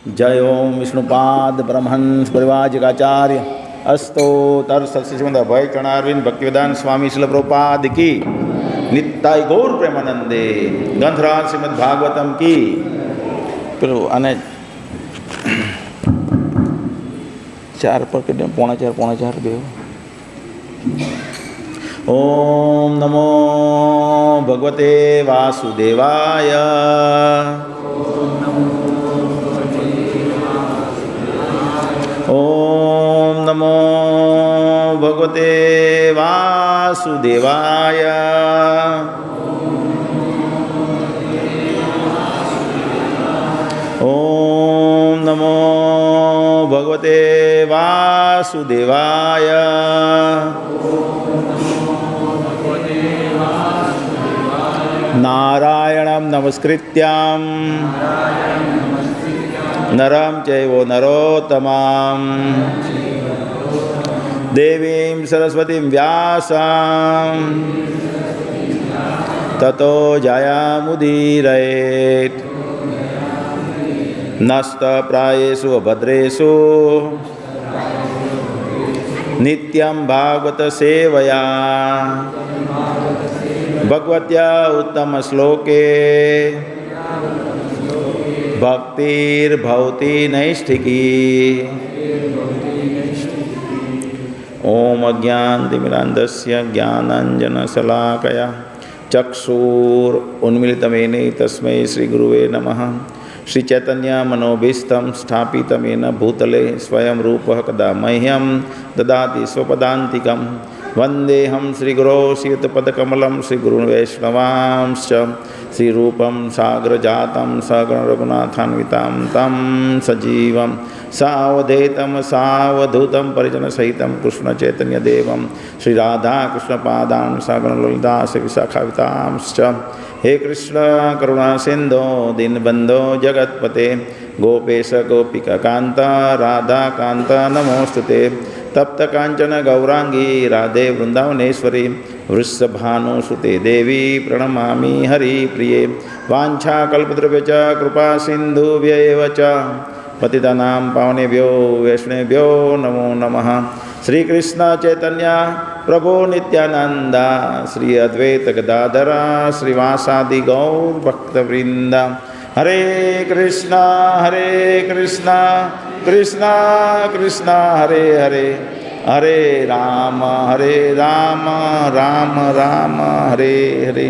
जय ओम विष्णुपाद परमहंस परिवाजकाचार्य अस्तोतर सत्संग अभय चरणारविंद भक्तिवेदांत स्वामी शिल प्रभुपाद की नित्याय गौर प्रेमानंदे ग्रंथराज श्रीमद् भागवतम की पेलू आने 4 पर के 4:45 देव। ओम नमो भगवते वासुदेवाय। ओम नमो भगवते वासुदेवाय। ओम नमो भगवते वासुदेवाय। नारायणं नमस्कृत्यां नरं चैव नरोत्तमं देवीं सरस्वतीं व्यासं ततो जयमुदीरयेत्। नस्तप्रायेषु भद्रेषु नित्यं भागवत सेवया भगवत्या उत्तम श्लोके भक्तिर्भवति नैष्ठिकी। ओम अज्ञानतिमिरान्धस्य ज्ञानाञ्जनशलाकया चक्षुरुन्मीलितं तस्मै श्रीगुरुवे नमः। श्रीचैतन्य मनोभीष्टं स्थापितं येन भूतले स्वयं रूपः कदा मह्यं ददाति स्वपदान्तिकं। वन्देऽहं श्रीगुरो श्रीयुतपदकमलं श्रीगुरुन् वैष्णवांश्च श्रीरूपं साग्रजातं सगण रघुनाथान्वितां तं सजीवं सावधेतं सावधूतं परिजनसहितं कृष्णचैतन्यदेवं श्रीराधाकृष्णपादान् सगण ललितास विशाखावितांश्च। हे कृष्ण करुणा सिंधो दीनबंधो जगत्पते गोपेश गोपिका कांता राधा कांता नमोस्तुते। तप्त कांचन गौरांगी राधे वृंदावनेश्वरी वृषभानुसुते देवी प्रणमामि हरिप्रिये। वाञ्छाकल्पतरुभ्यश्च कृपा सिन्धुभ्यैव च पतितानां पावनेभ्यो वैष्णवेभ्यो नमो नमः। श्री कृष्ण चैतन्य प्रभु नित्यानंद श्री अद्वैत गदाधरा श्रीवासादि गौर भक्तवृंद। हरे कृष्णा कृष्णा कृष्णा हरे हरे हरे राम राम राम हरे हरे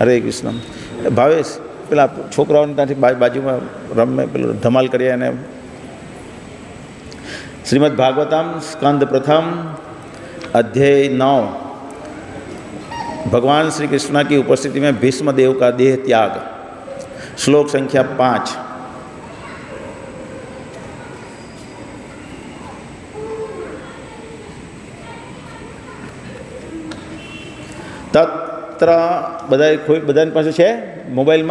हरे कृष्ण। भावेश पेला छोकराओने त्याथी बाजू में रमे पेलू धमाल करिए ने श्रीमद् भागवतम स्कंद प्रथम अध्याय 9 भगवान श्री कृष्ण की उपस्थिति में भीष्म देव का देह त्याग। श्लोक संख्या 5। तत्र बधानी पासे छे मोबाइल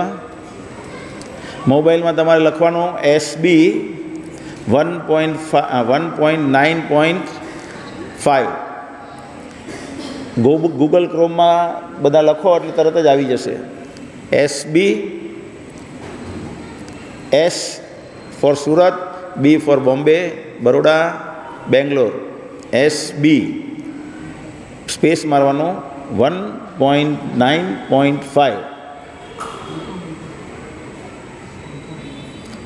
में तमारे लखवानुं SB 1.9.5 गूगल क्रोम में बधा लखो एटले तरत ज आवी जशे। SB S for Surat, B for Bombay, Baroda, Bangalore. SB space मारवानो 1.9.5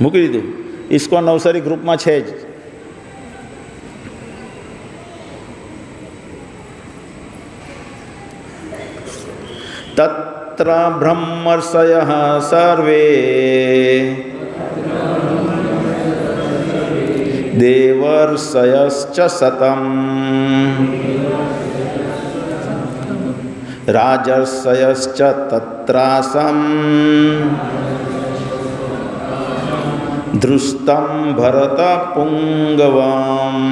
मूकी दीधुं। इस्कॉन नवसारी ग्रुप में है ज। तत्र ब्रह्मर्षयः सर्वे देवर्षयश्च शतम् राजर्षयश्च तत्रासम् दृष्टं भरत पुंगवम्।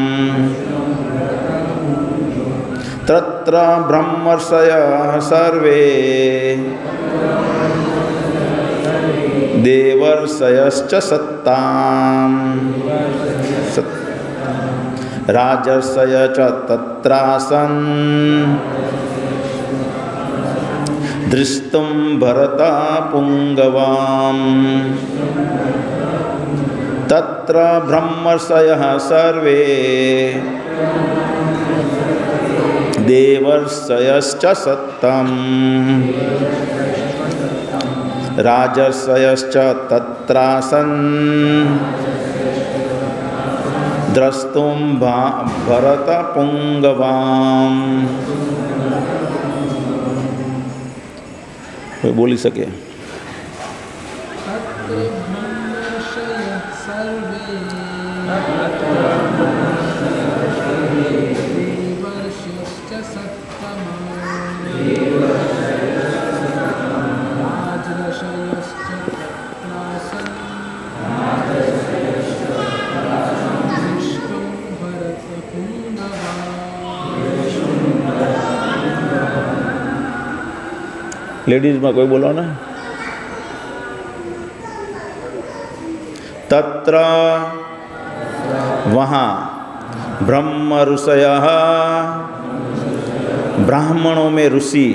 तत्र ब्रह्मर्षयः सर्वे देवर्षयश्च सत्ताम् राजर्षय च तत्रासन् दृष्टुं भरत पुंगवम्। તત્ર બ્રહ્મર્ષયઃ સર્વે દેવર્ષયશ્ચ સત્તમ રાજર્ષયશ્ચ તત્રાસન દ્રષ્ટુમ ભરત પુંગવામ. કોઈ બોલી શકે? लेडीज में कोई बोलो ना. तत्र वहाँ ब्रह्म ऋषयः ब्राह्मणों में ऋषि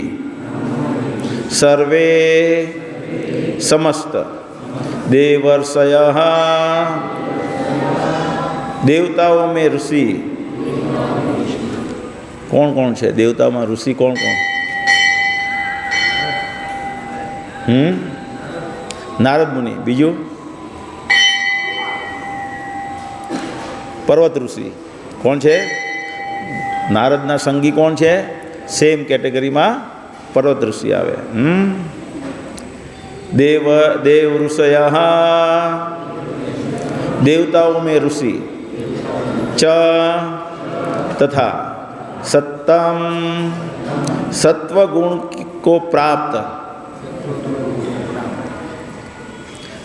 सर्वे समस्त देवर्षयः देवताओं में ऋषि कौन कौन है? देवताओं में ऋषि कौन कौन? नारद मुनि, बीजू पर्वत ऋषि कौन है? नारदना संगी कौन है? सेम कैटेगरी में पर्वत ऋषि आवे. देव ऋषयः देवताओं में ऋषि च तथा सत्तम सत्वगुण को प्राप्त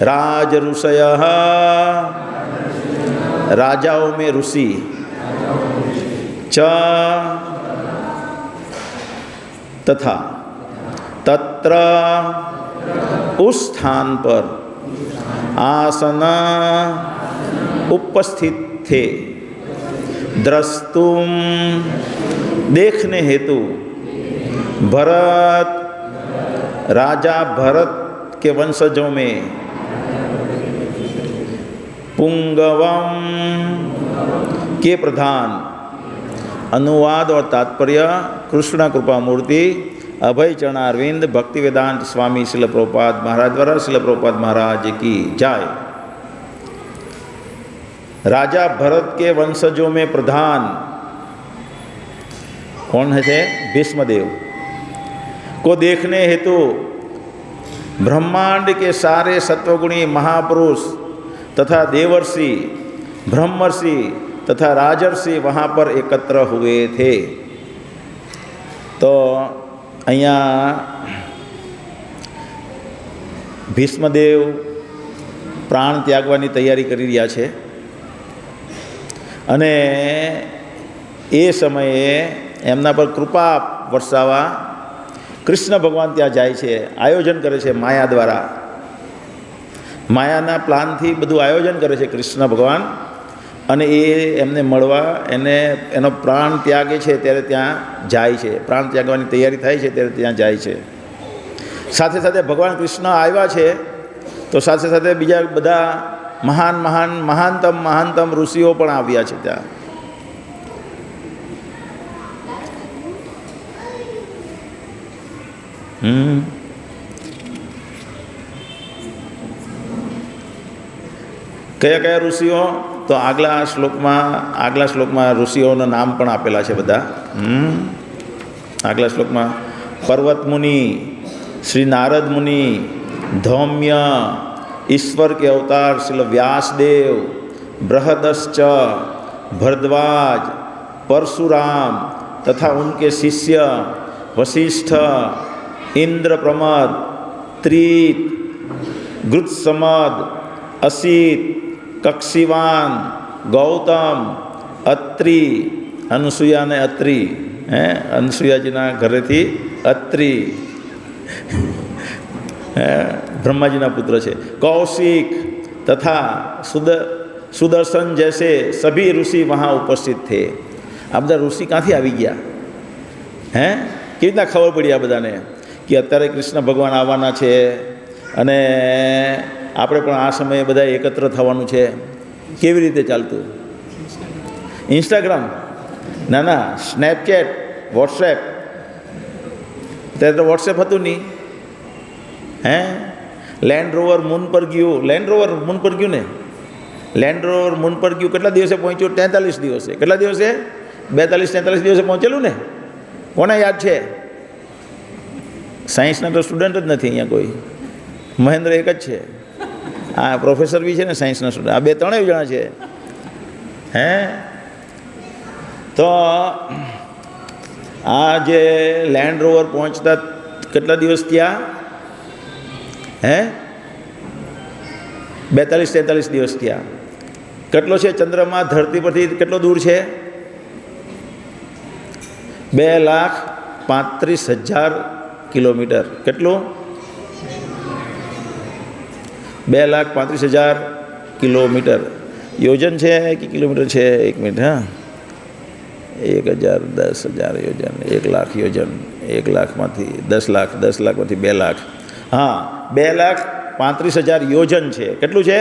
राज ऋषयः राजाओं में ऋषि च तथा तत्र उस स्थान पर आसन उपस्थित थे द्रष्टुम देखने हेतु भरत राजा भरत के वंशजों में पुंगवम के प्रधान. अनुवाद और तात्पर्य कृष्ण कृपा मूर्ति अभय चरणारविंद भक्ति वेदांत स्वामी शिल प्रभुपाद महाराज द्वारा शिल प्रभुपाद महाराज की जय. राजा भरत के वंशजों में प्रधान कौन है? भीष्मदेव को देखने हेतु ब्रह्मांड के सारे सत्वगुणी महापुरुष तथा देवर्षि ब्रह्मर्षि तथा राजर्षि वहाँ पर एकत्र हुए थे. तो अहिया भीष्मदेव प्राण त्यागवानी तैयारी करी रह्या छे अने ए समये एमना पर कृपा वर्षावा कृष्ण भगवान त्या जाय छे, आयोजन करे छे माया द्वारा. मायाना प्लान थी बधु आयोजन करे छे कृष्ण भगवान अने ए एमने मळवा एने एनो प्राण त्यागे छे त्यारे त्यां जाय छे. प्राण त्यागवानी तैयारी थाय छे त्यारे त्यां जाय छे. साथे साथे भगवान कृष्ण आव्या छे तो साथे साथे बीजा बधा महान महान महानतम महानतम ऋषिओ पण आव्या छे त्यां. कया कया ऋषिओ? तो आगला श्लोक में ऋषिओना नाम पण आपेला छे बधा. आगला श्लोक में पर्वत मुनि, श्री नारद मुनि, धौम्य, ईश्वर के अवतार श्री व्यासदेव, बृहदश्च, भरद्वाज, परशुराम तथा उनके शिष्य वशिष्ठ, इंद्रप्रमद, त्रित, गृत्समद, असित, कक्षिवान, गौतम, अत्रि, अनुसुया ने अत्रि अनुसुया जी घरे थी अत्रि ब्रह्माजी पुत्र है, कौशिक तथा सुदर्शन जैसे सभी ऋषि वहाँ उपस्थित थे. आ बधा ऋषि क्यांथी आवी गया हैं? केवी रीतना खबर पड़ी आ बधाने कि अत्यारे कृष्ण भगवान आववाना छे अने आपणे पण आ समये बधा एकत्र थवानुं छे. કેવી રીતે ચાલતું? ઇન્સ્ટાગ્રામ? ના ના, સ્નેપચેટ, વોટ્સએપ. ત્યારે તો વોટ્સએપ હતું નહીં. હે, લેન્ડ રોવર મૂન પર ગયું. લેન્ડ રોવર મૂન પર ગયું ને? લેન્ડ રોવર મૂન પર ગયું કેટલા દિવસે પહોંચ્યું? 43 દિવસે. કેટલા દિવસે? 42-43 દિવસે પહોંચેલું ને? કોને યાદ છે? સાયન્સના તો સ્ટુડન્ટ જ નથી અહીંયા કોઈ. મહેન્દ્ર એક જ છે. હા, પ્રોફેસર બી છે ને સાયન્સના સ્ટુડન્ટ. આ 2-3 જણા છે. હે, તો આ જે લેન્ડ રોવર પહોંચતા કેટલા દિવસ થયા? હે, 42-43 દિવસ થયા. કેટલો છે ચંદ્રમાં ધરતી પરથી કેટલો દૂર છે? 2,35,000 કિલોમીટર. કેટલું? 2,35,000 કિલોમીટર. યોજન છે કે કિલોમીટર છે? 1 મિનિટ. હા, 1,000, 10,000 યોજન, 1,00,000 યોજન, 1,00,000માંથી 10 લાખ, 10 લાખમાંથી 2 લાખ. હા, 2,35,000 યોજન છે. કેટલું છે?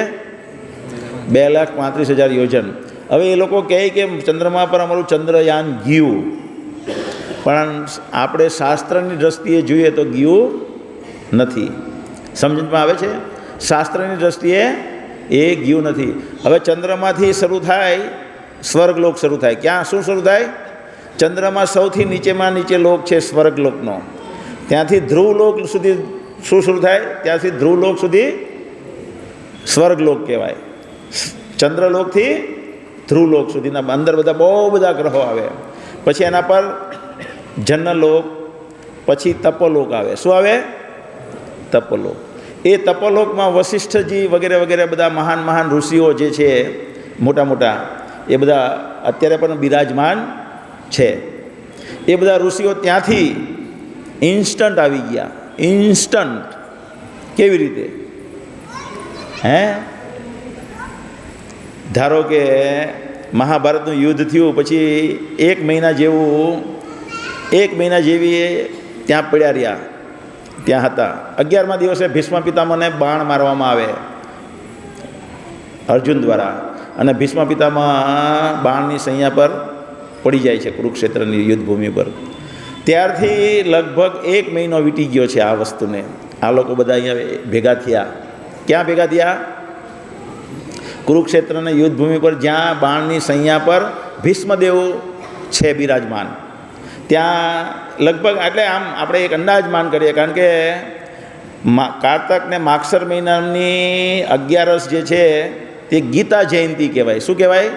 2,35,000 યોજન. હવે એ લોકો કહે કે ચંદ્રમા પર અમારું ચંદ્રયાન ગયું, પણ આપણે શાસ્ત્રની દ્રષ્ટિએ જોઈએ તો ગયું નથી. સમજણમાં આવે છે? શાસ્ત્રની દ્રષ્ટિએ એ ગયું નથી. હવે ચંદ્રમાંથી શરૂ થાય સ્વર્ગલોક શરૂ થાય. ક્યાં શું શરૂ થાય? ચંદ્રમાં સૌથી નીચેમાં નીચે લોક છે સ્વર્ગલોકનો. ત્યાંથી ધ્રુવલોક સુધી શું શરૂ થાય? ત્યાંથી ધ્રુવલોક સુધી સ્વર્ગલોક કહેવાય. ચંદ્રલોકથી ધ્રુવલોક સુધીના અંદર બધા બહુ બધા ગ્રહો આવે. પછી એના પર જન્નલોક, પછી તપોલોક આવે. શું આવે? તપોલોક. એ તપોલોકમાં વશિષ્ઠજી વગેરે વગેરે બધા મહાન મહાન ઋષિઓ જે છે મોટા મોટા, એ બધા અત્યારે પણ બિરાજમાન છે. એ બધા ઋષિઓ ત્યાંથી ઇન્સ્ટન્ટ આવી ગયા. ઇન્સ્ટન્ટ કેવી રીતે? હે, ધારો કે મહાભારતનું યુદ્ધ થયું પછી 1 મહિના જેવી ત્યાં પડ્યા રહ્યા, ત્યાં હતા. 11મા દિવસે ભીષ્મ પિતામહને બાણ મારવામાં આવે અર્જુન દ્વારા, અને ભીષ્મ પિતામહ બાણની સૈયા પર પડી જાય છે કુરુક્ષેત્રની યુદ્ધભૂમિ પર. ત્યારથી લગભગ 1 મહિનો વીતી ગયો છે આ વસ્તુને. આ લોકો બધા અહીંયા ભેગા થયા. ક્યાં ભેગા થયા? કુરુક્ષેત્રની યુદ્ધભૂમિ પર, જ્યાં બાણની સૈયા પર ભીષ્મદેવ છે બિરાજમાન. ત્યાં લગભગ એટલે આમ આપણે એક અંદાજમાન કરીએ, કારણ કે કારતક ને માગસર મહિનાની 11 જે છે તે ગીતા જયંતિ કહેવાય. શું કહેવાય?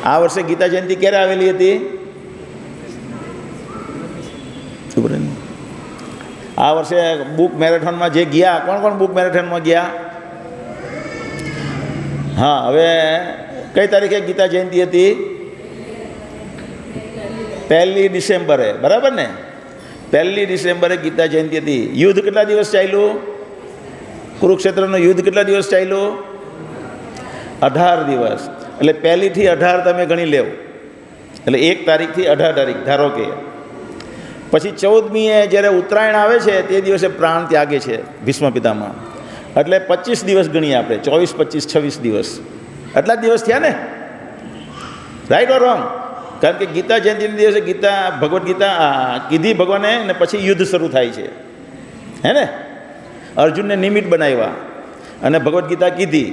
આ વર્ષે ગીતા જયંતિ ક્યારે આવેલી હતી? આ વર્ષે બુક મેરેથોનમાં જે ગયા, કોણ કોણ બુક મેરેથોનમાં ગયા? હા, હવે કઈ તારીખે ગીતા જયંતિ હતી? 1 ડિસેમ્બરે. બરાબર ને? 1 ડિસેમ્બરે ગીતા જયંતિ હતી. યુદ્ધ કેટલા દિવસ ચાલ્યું? કુરુક્ષેત્રનું યુદ્ધ કેટલા દિવસ ચાલ્યું? 18 દિવસ. એટલે 1 થી 18 તમે ગણી લેવો. એટલે 1 તારીખથી 18 તારીખ ધારો કે. પછી 14મીએ જ્યારે ઉત્તરાયણ આવે છે તે દિવસે પ્રાણ ત્યાગે છે ભીષ્મ પિતામહ. એટલે 25 દિવસ ગણીએ આપણે. 24, 25, 26 દિવસ. આટલા જ દિવસ થયા ને? Right or wrong? કારણ કે ગીતા જયંતિના દિવસે ભગવદ્ ગીતા કીધી ભગવાને, ને પછી યુદ્ધ શરૂ થાય છે. હે ને? અર્જુનને નિમિત્ત બનાવ્યા અને ભગવદ્ ગીતા કીધી.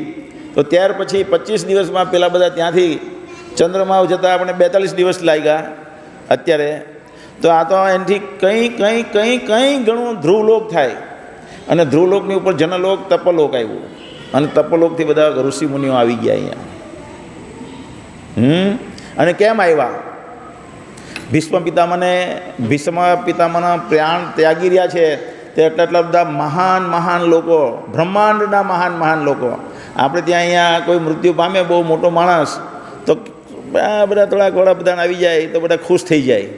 તો ત્યાર પછી 25 દિવસમાં પેલા બધા ત્યાંથી ચંદ્રમા જતાં આપણે 42 દિવસ લાગ્યા અત્યારે. તો આ તો એનાથી કંઈ ઘણું ધ્રુવલોક થાય. અને ધ્રુવલોકની ઉપર જનલોક, તપલોક આવ્યું. અને તપલોકથી બધા ઋષિ મુનિઓ આવી ગયા અહીંયા. અને કેમ આવ્યા? ભીષ્મ પિતામહના પ્રાણ ત્યાગી રહ્યા છે તે એટલા બધા મહાન લોકો, બ્રહ્માંડના મહાન લોકો. આપણે ત્યાં અહીંયા કોઈ મૃત્યુ પામે બહુ મોટો માણસ, તો બધા થોડા ઘોડા બધા આવી જાય તો બધા ખુશ થઈ જાય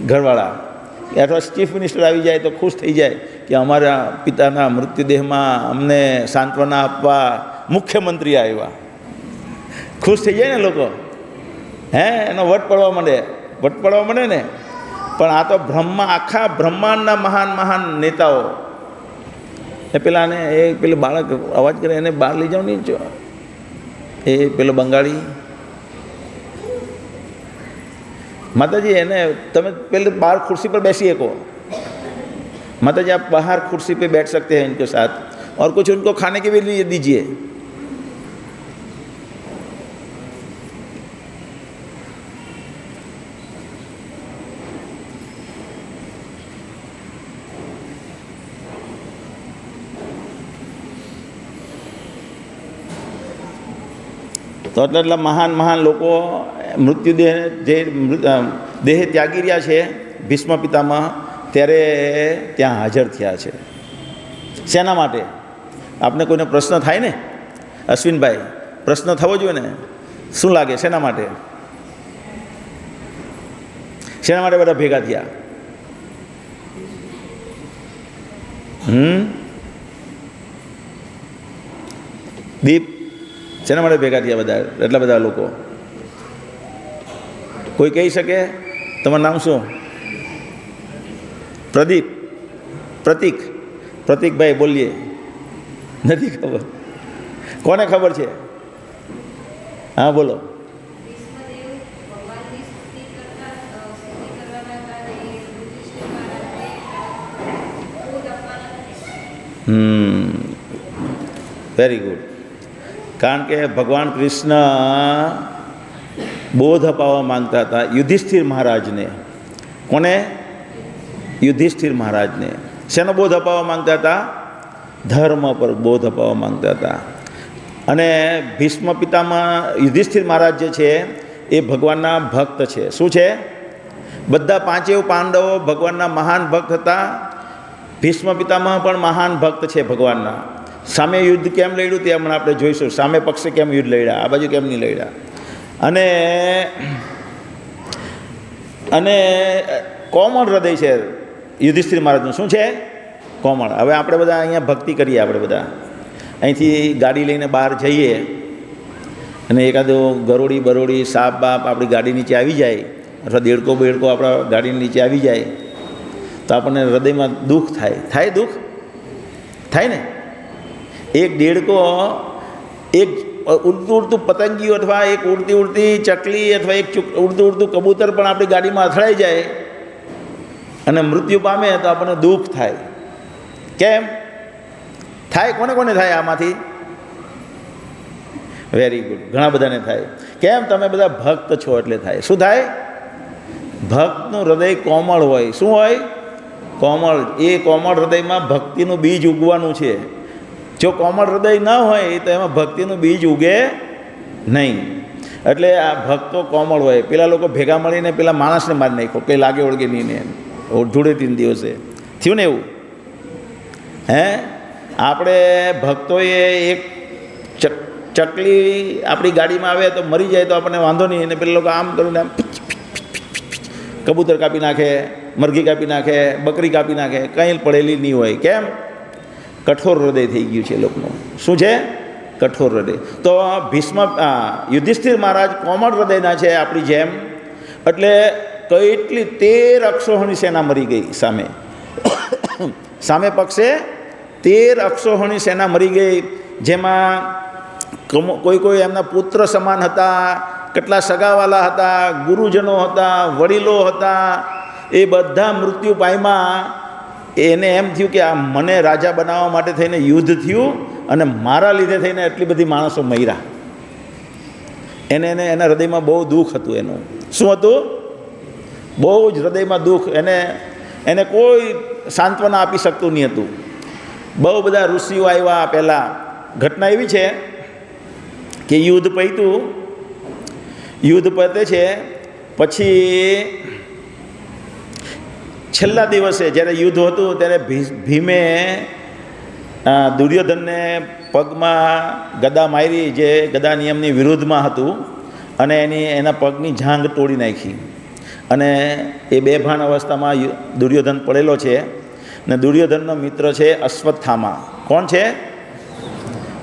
ઘરવાળા, અથવા ચીફ મિનિસ્ટર આવી જાય તો ખુશ થઈ જાય કે અમારા પિતાના મૃત્યુદેહમાં અમને સાંત્વના આપવા મુખ્યમંત્રી આવ્યા. ખુશ થઈ જાય ને લોકો. એનો વટ પડવા માંડે ને. પણ આ તો આખા બ્રહ્માંડના મહાન નેતાઓ. પેલી બાળક અવાજ કરે, એને બહાર લઈ જાઓ નહીં. એ પેલો બંગાળી माताजी એને તમે पहले बाहर कुर्सी पर बैसिए को माताजी आप बाहर कुर्सी पे बैठ सकते हैं इनके साथ और कुछ उनको खाने के लिए दीजिए। તો એટલા મહાન મહાન લોકો મૃત્યુદેહ જે દેહ ત્યાગી રહ્યા છે ભીષ્મ પિતામહ ત્યારે ત્યાં હાજર થયા છે। શેના માટે? આપને કોઈને પ્રશ્ન થાય ને અશ્વિનભાઈ, પ્રશ્ન થવો જોઈએ ને, શું લાગે શેના માટે? શેના માટે બધા ભેગા થયા? દીપ, શેના માટે ભેગા થયા બધા એટલા બધા લોકો? કોઈ કહી શકે? તમારું નામ શું? પ્રદીપ, પ્રતિક, પ્રતિકભાઈ બોલીએ। નથી ખબર? કોને ખબર છે? હા બોલો। Very good. કારણ કે ભગવાન કૃષ્ણ બોધ અપાવવા માંગતા હતા યુધિષ્ઠિર મહારાજને। કોને? યુધિષ્ઠિર મહારાજને। શેનો બોધ અપાવવા માંગતા હતા? ધર્મ પર બોધ અપાવવા માંગતા હતા। અને ભીષ્મ પિતામહ યુધિષ્ઠિર મહારાજ જે છે એ ભગવાનના ભક્ત છે। શું છે? બધા પાંચેય પાંડવો ભગવાનના મહાન ભક્ત હતા। ભીષ્મ પિતામહ પણ મહાન ભક્ત છે ભગવાનના। સામે યુદ્ધ કેમ લડ્યું તે હમણાં આપણે જોઈશું। સામે પક્ષે કેમ યુદ્ધ લડ્યા, આ બાજુ કેમ નહીં લડ્યા। અને કોમળ હૃદય છે યુધિષ્ઠિર મહારાજનું। શું છે? કોમળ। હવે આપણે બધા અહીંયા ભક્તિ કરીએ, આપણે બધા અહીંથી ગાડી લઈને બહાર જઈએ અને એકાદો ગરોડી બરોડી સાપ બાપ આપણી ગાડી નીચે આવી જાય અથવા દેડકો બેડકો આપણા ગાડીની નીચે આવી જાય તો આપણને હૃદયમાં દુઃખ થાય। થાય દુઃખ? થાય ને? એક દેડકો, એક ઉડતું ઉડતું પતંગિયું અથવા એક ઉડતી ઉડતી ચકલી અથવા એક ઉડતું ઉડતું કબૂતર પણ આપણી ગાડીમાં અથડાઈ જાય અને મૃત્યુ પામે તો આપણને દુઃખ થાય। કેમ થાય? કોને કોને થાય આમાંથી? વેરી ગુડ, ઘણા બધાને થાય। કેમ? તમે બધા ભક્ત છો એટલે થાય। શું થાય? ભક્તનું હૃદય કોમળ હોય। શું હોય? કોમળ। એ કોમળ હૃદયમાં ભક્તિનું બીજ ઉગવાનું છે। જો કોમળ હૃદય ન હોય તો એમાં ભક્તિનું બીજ ઉગે નહીં। એટલે આ ભક્તો કોમળ હોય। પેલા લોકો ભેગા મળીને પેલા માણસને મારી નાખ્યો, કંઈ લાગે ઓળગે નહીં ને, ધૂળેટીને દિવસે થયું ને એવું। હે, આપણે ભક્તોએ એક ચકલી આપણી ગાડીમાં આવે તો મરી જાય તો આપણને વાંધો નહીં, અને પેલા લોકો આમ કરીને આમ કબૂતર કાપી નાખે, મરઘી કાપી નાખે, બકરી કાપી નાખે, કંઈ પડેલી નહીં હોય। કેમ? કઠોર હૃદય થઈ ગયું છે લોકોનું। શું છે? કઠોર હૃદય। તો ભીષ્મ યુધિષ્ઠિર મહારાજ કોમળ હૃદયના છે આપણી જેમ। એટલે કેટલી 13 અક્ષોહિણી સેના મરી ગઈ સામે સામે પક્ષે 13 અક્ષોહિણી સેના મરી ગઈ, જેમાં કોઈ કોઈ એમના પુત્ર સમાન હતા, કેટલા સગાવાલા હતા, ગુરુજનો હતા, વડીલો હતા, એ બધા મૃત્યુ પામ્યા। એને એમ થયું કે આ મને રાજા બનાવવા માટે થઈને યુદ્ધ થયું અને મારા લીધે થઈને એટલી બધી માણસો મર્યા। એના હૃદયમાં બહુ દુઃખ હતું। એનું શું હતું? બહુ જ હૃદયમાં દુઃખ। એને કોઈ સાંત્વના આપી શકતું નહીં હતું। બહુ બધા ઋષિઓ આવ્યા। પહેલાં ઘટના એવી છે કે યુદ્ધ પત્યું, યુદ્ધ પતે છે પછી છેલ્લા દિવસે જ્યારે યુદ્ધ હતું ત્યારે ભીમે દુર્યોધનને પગમાં ગદા મારી, જે ગદા નિયમની વિરુદ્ધમાં હતું, અને એના પગની જાંઘ તોડી નાખી। અને એ બેભાન અવસ્થામાં દુર્યોધન પડેલો છે। ને દુર્યોધનનો મિત્ર છે અશ્વત્થામા। કોણ છે?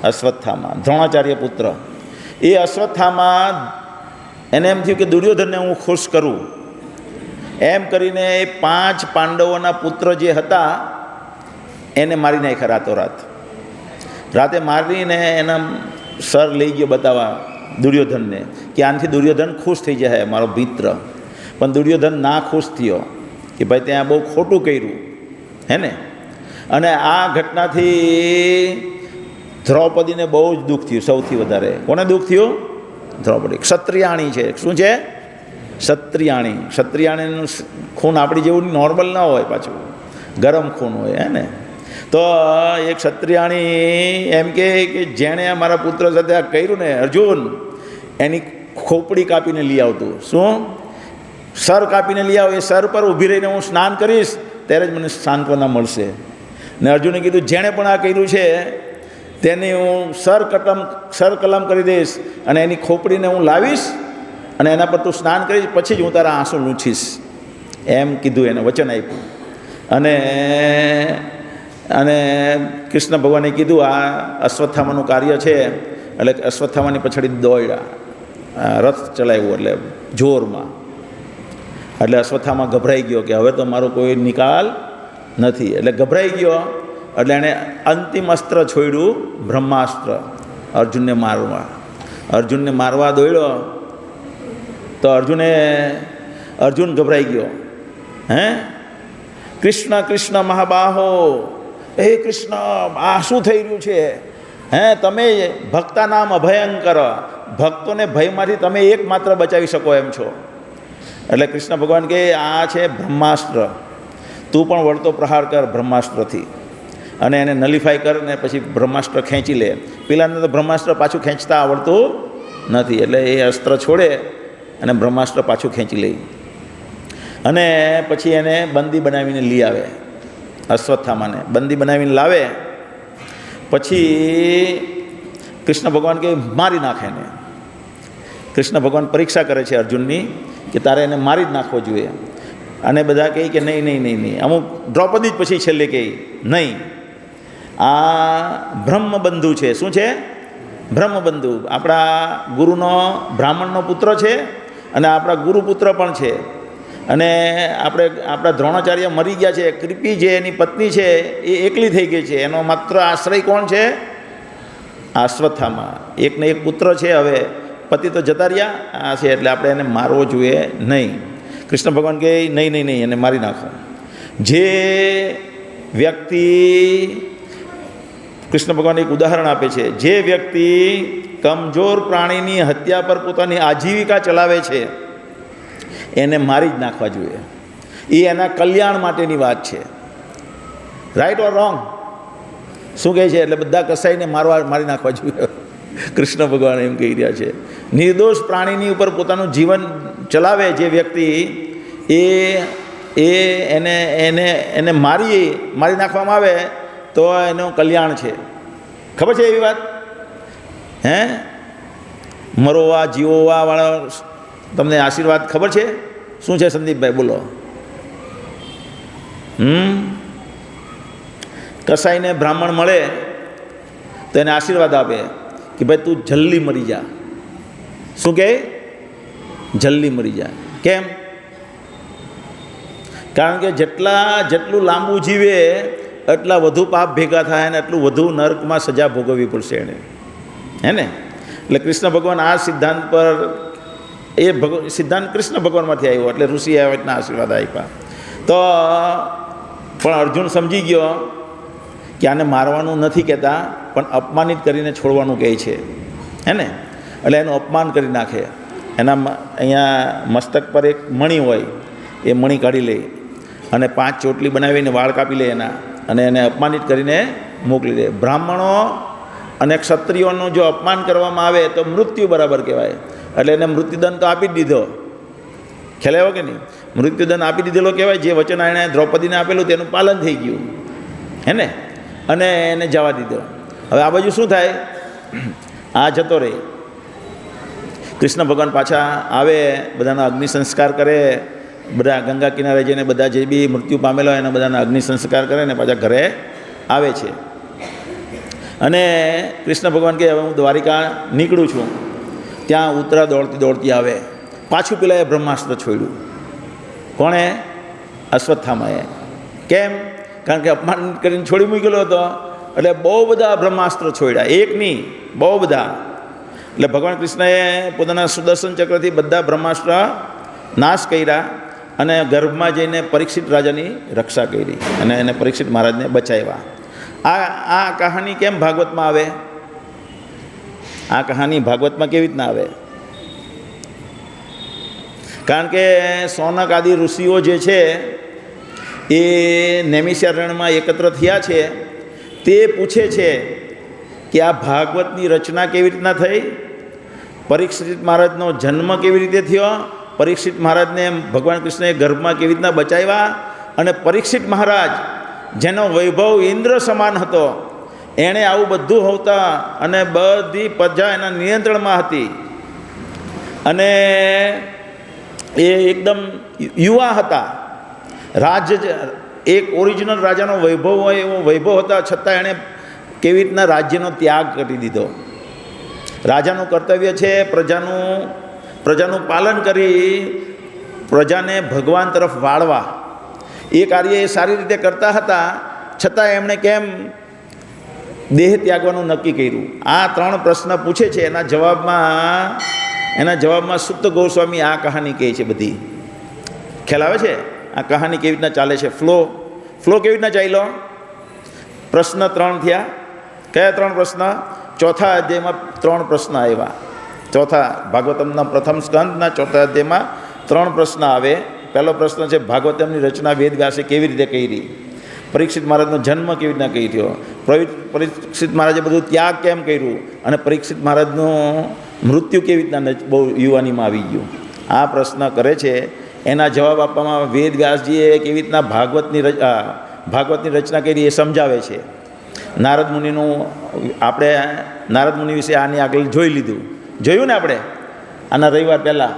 અશ્વત્થામા, દ્રોણાચાર્ય પુત્ર। એ અશ્વત્થામા એને એમ થયું કે દુર્યોધનને હું ખુશ કરું, એમ કરીને એ 5 પાંડવોના પુત્ર જે હતા એને મારી નાખ્યા રાતોરાત। રાતે મારીને એના સર લઈ ગયો બતાવવા દુર્યોધનને કે આનાથી દુર્યોધન ખુશ થઈ જાય મારો મિત્ર. પણ દુર્યોધન ના ખુશ થયો કે ભાઈ ત્યાં બહુ ખોટું કર્યું, હે ને. અને આ ઘટનાથી દ્રૌપદીને બહુ જ દુઃખ થયું. સૌથી વધારે કોને દુઃખ થયું? દ્રૌપદી. ક્ષત્રિયાણી છે. શું છે? ક્ષત્રિયાણી. ક્ષત્રિયાણીનું ખૂન આપણી જેવું નોર્મલ ના હોય, પાછું ગરમ ખૂન હોય, હે ને. તો એ ક્ષત્રિયાણી એમ કે જેણે મારા પુત્ર સાથે આ કર્યું ને અર્જુન, એની ખોપડી કાપીને લઈ આવતું. શું? સર કાપીને લઈ આવ. એ સર પર ઊભી રહીને હું સ્નાન કરીશ ત્યારે જ મને સાંત્વના મળશે. ને અર્જુને કીધું જેણે પણ આ કર્યું છે તેને હું સર કલમ કરી દઈશ અને એની ખોપડીને હું લાવીશ અને એના પર તું સ્નાન કરીશ, પછી જ હું તારા આંસુ લૂંછીશ. એમ કીધું, એને વચન આપ્યું. અને કૃષ્ણ ભગવાને કીધું આ અશ્વત્થામાનું કાર્ય છે, એટલે અશ્વત્થામાની પછાડી દોડ્યા, રથ ચલાવ્યું એટલે જોરમાં. એટલે અશ્વત્થામા ગભરાઈ ગયો કે હવે તો મારો કોઈ નિકાલ નથી. એટલે ગભરાઈ ગયો એટલે એણે અંતિમ અસ્ત્ર છોડ્યું, બ્રહ્માસ્ત્ર, અર્જુનને મારવા દોડ્યો. તો અર્જુન ગભરાઈ ગયો. હે કૃષ્ણ કૃષ્ણ મહાબાહો, હે કૃષ્ણ આ શું થઈ રહ્યું છે? હે તમે ભક્તા નામ અભયંકર, ભક્તોને ભયમાંથી તમે એકમાત્ર બચાવી શકો એમ છો. એટલે કૃષ્ણ ભગવાન કહે આ છે બ્રહ્માસ્ત્ર, તું પણ વળતો પ્રહાર કર બ્રહ્માસ્ત્રથી અને એને નલિફાઈ કર ને પછી બ્રહ્માસ્ત્ર ખેંચી લે. પેલાને તો બ્રહ્માસ્ત્ર પાછું ખેંચતા આવડતું નથી, એટલે એ અસ્ત્ર છોડે અને બ્રહ્માસ્ત્ર પાછું ખેંચી લે. અને પછી એને બંદી બનાવીને લઈ આવે. અશ્વત્થામાને બંદી બનાવીને લાવે. પછી કૃષ્ણ ભગવાન કહે મારી નાખે ને. કૃષ્ણ ભગવાન પરીક્ષા કરે છે અર્જુનની કે તારે એને મારી જ નાખવો જોઈએ. અને બધા કહે કે નહીં. અમુક દ્રૌપદી જ પછી છેલ્લે કહે નહીં, આ બ્રહ્મબંધુ છે. શું છે? બ્રહ્મબંધુ. આપણા ગુરુનો બ્રાહ્મણનો પુત્ર છે અને આપણા ગુરુપુત્ર પણ છે. અને આપણા દ્રોણાચાર્ય મરી ગયા છે. કૃપી જે એની પત્ની છે એ એકલી થઈ ગઈ છે. એનો માત્ર આશ્રય કોણ છે? અશ્વત્થામા. એકને એક પુત્ર છે, હવે પતિ તો જતા રહ્યા આ છે, એટલે આપણે એને મારવો જોઈએ નહીં. કૃષ્ણ ભગવાન કહે નહીં, એને મારી નાખો. જે વ્યક્તિ, કૃષ્ણ ભગવાન એક ઉદાહરણ આપે છે, જે વ્યક્તિ કમજોર પ્રાણીની હત્યા પર પોતાની આજીવિકા ચલાવે છે એને મારી જ નાખવા જોઈએ. એ એના કલ્યાણ માટેની વાત છે. Right or wrong? શું કહે છે? એટલે બધા કસાઈને મારી નાખવા જોઈએ. કૃષ્ણ ભગવાન એમ કહી રહ્યા છે. નિર્દોષ પ્રાણીની ઉપર પોતાનું જીવન ચલાવે જે વ્યક્તિ, એને મારી નાખવામાં આવે તો એનું કલ્યાણ છે. ખબર છે એવી વાત? હે મરોવા જીવોવા વાળા તમને આશીર્વાદ ખબર છે? શું છે સંદીપભાઈ? બોલો. કસાઈને બ્રાહ્મણ મળે તો એને આશીર્વાદ આપે કે ભાઈ તું જલ્દી મરી જા. શું કહે? જલ્દી મરી જા. કેમ? કારણ કે જેટલું લાંબુ જીવે એટલા વધુ પાપ ભેગા થાય અને એટલું વધુ નરકમાં સજા ભોગવવી પડશે એને, હે ને. એટલે કૃષ્ણ ભગવાન આ સિદ્ધાંત પર, એ સિદ્ધાંત કૃષ્ણ ભગવાનમાંથી આવ્યો, એટલે ઋષિએ આ રીતના આશીર્વાદ આપ્યા. તો પણ અર્જુન સમજી ગયો કે આને મારવાનું નથી કહેતા, પણ અપમાનિત કરીને છોડવાનું કહે છે, હે ને. એટલે એનું અપમાન કરી નાખે. એના અહીંયા મસ્તક પર એક મણી હોય, એ મણી કાઢી લે અને 5 ચોટલી બનાવીને વાળ કાપી લે એના, અને એને અપમાનિત કરીને મોકલી દે. બ્રાહ્મણો અને ક્ષત્રિયોનું જો અપમાન કરવામાં આવે તો મૃત્યુ બરાબર કહેવાય. એટલે એને મૃત્યુદંડ તો આપી જ દીધો. ખ્યાલ આવ્યો કે નહીં? મૃત્યુદંડ આપી દીધેલો કહેવાય. જે વચન એણે દ્રૌપદીને આપેલું તેનું પાલન થઈ ગયું, હે ને. અને એને જવા દીધો. હવે આ બાજુ શું થાય? આ જતો રહે. કૃષ્ણ ભગવાન પાછા આવે, બધાના અગ્નિ સંસ્કાર કરે. બધા ગંગા કિનારે જઈને બધા જે બી મૃત્યુ પામેલા હોય એના બધાના અગ્નિ સંસ્કાર કરે ને પાછા ઘરે આવે છે. અને કૃષ્ણ ભગવાન કહે હવે હું દ્વારિકા નીકળું છું. ત્યાં ઉત્તરા દોડતી આવે. પાછું પેલા એ બ્રહ્માસ્ત્ર છોડ્યું. કોણે? અશ્વત્થામાએ. કેમ? કારણ કે અપમાન કરીને છોડી મૂકેલો હતો, એટલે બહુ બધા બ્રહ્માસ્ત્ર છોડ્યા. એક નહીં, બહુ બધા. એટલે ભગવાન કૃષ્ણએ પોતાના સુદર્શન ચક્રથી બધા બ્રહ્માસ્ત્ર નાશ કર્યા અને ગર્ભમાં જઈને પરીક્ષિત રાજાની રક્ષા કરી અને એને પરીક્ષિત મહારાજને બચાવ્યા. આ કહાની કેમ ભાગવતમાં આવે? આ કહાની ભાગવતમાં કેવી રીતના આવે? કારણ કે સૌનક આદિ ઋષિઓ જે છે એ નૈમિષારણ્યમાં એકત્ર થયા છે. તે પૂછે છે કે આ ભાગવતની રચના કેવી રીતના થઈ, પરીક્ષિત મહારાજનો જન્મ કેવી રીતે થયો, પરીક્ષિત મહારાજને ભગવાન કૃષ્ણએ ગર્ભમાં કેવી રીતના બચાવ્યા, અને પરીક્ષિત મહારાજ જેનો વૈભવ ઇન્દ્ર સમાન હતો એણે આવું બધું હોતા અને બધી પ્રજા એના નિયંત્રણમાં હતી અને એ એકદમ યુવા હતા. એક ઓરિજિનલ રાજાનો વૈભવ હોય એવો વૈભવ હતા, છતાં એણે કેવી રીતના રાજ્યનો ત્યાગ કરી દીધો. રાજાનું કર્તવ્ય છે પ્રજાનું પાલન કરી પ્રજાને ભગવાન તરફ વાળવા. એ કાર્ય એ સારી રીતે કરતા હતા, છતાં એમણે કેમ દેહ ત્યાગવાનું નક્કી કર્યું? આ 3 પ્રશ્ન પૂછે છે. એના જવાબમાં સુત ગોસ્વામી આ કહાની કહે છે. બધી ખ્યાલ આવે છે આ કહાની કેવી રીતના ચાલે છે? ફ્લો કેવી રીતના ચાલ્યો? પ્રશ્ન 3 થયા. કયા 3 પ્રશ્ન? ચોથા અધ્યાયમાં 3 પ્રશ્ન આવ્યા. ભાગવતમના પ્રથમ સ્કંદના 4થા અધ્યાયમાં 3 પ્રશ્ન આવે. પહેલો પ્રશ્ન છે ભાગવતમની રચના વેદવ્યાસે કેવી રીતે કરી, પરીક્ષિત મહારાજનો જન્મ કેવી રીતના કર્યો, પરીક્ષિત મહારાજે બધું ત્યાગ કેમ કર્યું, અને પરીક્ષિત મહારાજનું મૃત્યુ કેવી રીતના બહુ યુવાનીમાં આવી ગયું. આ પ્રશ્ન કરે છે. એના જવાબ આપવામાં વેદવ્યાસજીએ કેવી રીતના ભાગવતની રચના કરી એ સમજાવે છે. નારદ મુનિનું આપણે નારદ મુનિ વિશે આની આગળ જોયું ને આપણે આના રવિવાર પહેલાં.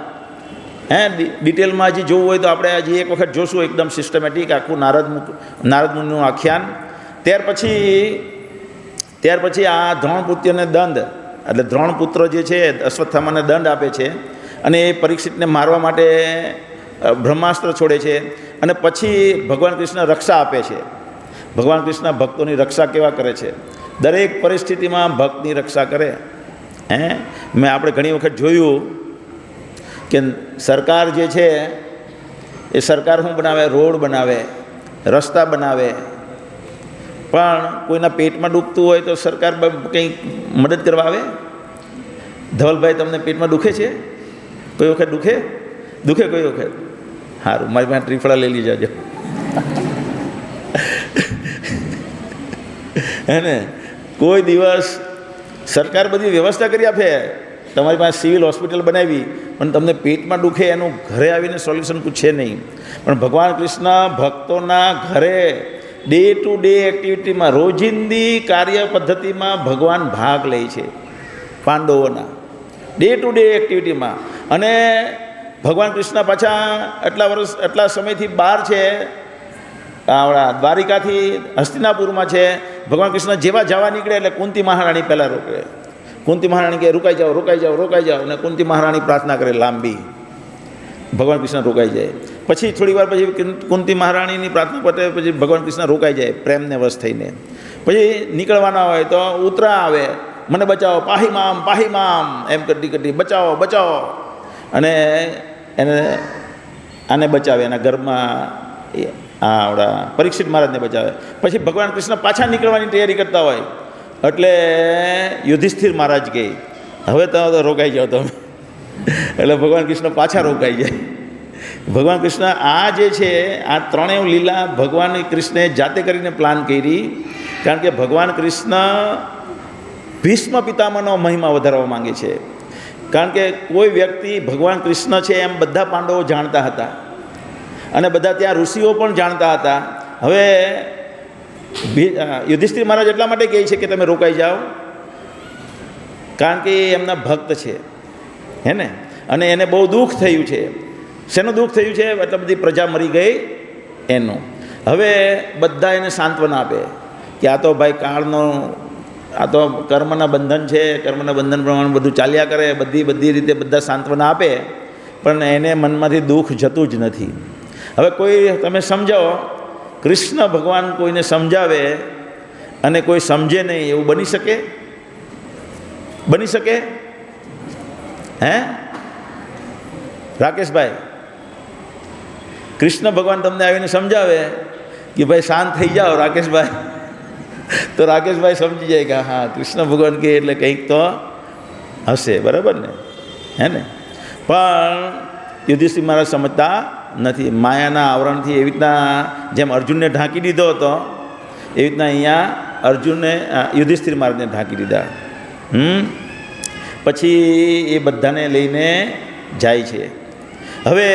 ડિટેલમાં હજી જોવું હોય તો આપણે હજી એક વખત જોશું, એકદમ સિસ્ટમેટિક આખું નારદ મુનિનું આખ્યાન. ત્યાર પછી આ દ્રોણપુત્રને દંડ, એટલે દ્રોણપુત્ર જે છે અશ્વત્થામાને દંડ આપે છે અને એ પરીક્ષિતને મારવા માટે બ્રહ્માસ્ત્ર છોડે છે. અને પછી ભગવાન કૃષ્ણ રક્ષા આપે છે. ભગવાન કૃષ્ણ ભક્તોની રક્ષા કેવા કરે છે? દરેક પરિસ્થિતિમાં ભક્તની રક્ષા કરે. મેં આપણે ઘણી વખત જોયું કે સરકાર જે છે એ સરકાર શું બનાવે? રોડ બનાવે, રસ્તા બનાવે, પણ કોઈના પેટમાં દુખતું હોય તો સરકાર કંઈ મદદ કરવા આવે? ધવલભાઈ, તમને પેટમાં દુખે છે? કોઈ વખત દુખે કોઈ વખત? સારું, મારી પાસે ત્રિફળા લઈ લીધા હે ને. કોઈ દિવસ સરકાર બધી વ્યવસ્થા કરી આપે, તમારી પાસે સિવિલ હોસ્પિટલ બનાવી, પણ તમને પેટમાં દુખે એનું ઘરે આવીને સોલ્યુશન પૂછે નહીં. પણ ભગવાન કૃષ્ણ ભક્તોના ઘરે ડે ટુ ડે એક્ટિવિટીમાં, રોજિંદી કાર્ય પદ્ધતિમાં ભગવાન ભાગ લે છે પાંડવોના ડે ટુ ડે એક્ટિવિટીમાં. અને ભગવાન કૃષ્ણ પાછા એટલા સમયથી બહાર છે, આવડા દ્વારિકાથી હસ્તિનાપુરમાં છે. ભગવાન કૃષ્ણ જેવા જવા નીકળે એટલે કુંતી મહારાણી પહેલાં રોકે. કુંતી મહારાણી કહે રોકાઈ જાઓ. અને કુંતી મહારાણી પ્રાર્થના કરે લાંબી, ભગવાન કૃષ્ણ રોકાઈ જાય. પછી થોડી વાર પછી કુંતી મહારાણીની પ્રાર્થના પતે પછી ભગવાન કૃષ્ણ રોકાઈ જાય પ્રેમને વશ થઈને. પછી નીકળવાના હોય તો ઉતરા આવે, મને બચાવો, પાહી મામ એમ કરતી બચાવો. અને આને બચાવે, એના ઘરમાં આવડા પરીક્ષિત મહારાજને બચાવે. પછી ભગવાન કૃષ્ણ પાછા નીકળવાની તૈયારી કરતા હોય એટલે યુધિષ્ઠિર મહારાજ કહે હવે તો રોકાઈ જાઓ તમે. એટલે ભગવાન કૃષ્ણ પાછા રોકાઈ જાય. ભગવાન કૃષ્ણ આ જે છે આ 3 લીલા ભગવાન કૃષ્ણે જાતે કરીને પ્લાન કરી. કારણ કે ભગવાન કૃષ્ણ ભીષ્મ પિતામહનો મહિમા વધારવા માંગે છે. કારણ કે કોઈ વ્યક્તિ ભગવાન કૃષ્ણ છે એમ બધા પાંડવો જાણતા હતા અને બધા ત્યાં ઋષિઓ પણ જાણતા હતા. હવે યુધિષ્ઠિર મહારાજ એટલા માટે કહે છે કે તમે રોકાઈ જાઓ, કારણ કે એ એમના ભક્ત છે હે ને. અને એને બહુ દુઃખ થયું છે. શેનું દુઃખ થયું છે? એટલે બધી પ્રજા મરી ગઈ એનું. હવે બધા એને સાંત્વના આપે કે આ તો ભાઈ કાળનો, આ તો કર્મના બંધન છે, કર્મના બંધન પ્રમાણે બધું ચાલ્યા કરે. બધી રીતે બધા સાંત્વના આપે, પણ એને મનમાંથી દુઃખ જતું જ નથી. હવે કોઈ તમે સમજાવો, કૃષ્ણ ભગવાન કોઈને સમજાવે અને કોઈ સમજે નહીં એવું બની શકે? હે રાકેશભાઈ, કૃષ્ણ ભગવાન તમને આવીને સમજાવે કે ભાઈ શાંત થઈ જાઓ રાકેશભાઈ, તો રાકેશભાઈ સમજી જાય કે હા કૃષ્ણ ભગવાન કે એટલે કંઈક તો હશે, બરાબર ને, હે ને. પણ યુધિષ્ઠિર મહારાજ સમજતા નથી. માયાના આવરણથી એવી રીતના જેમ અર્જુનને ઢાંકી દીધો હતો એવી રીતના અહીંયા અર્જુનને યુધિષ્ઠિર મહારાજને ઢાંકી દીધા. પછી એ બધાને લઈને જાય છે. હવે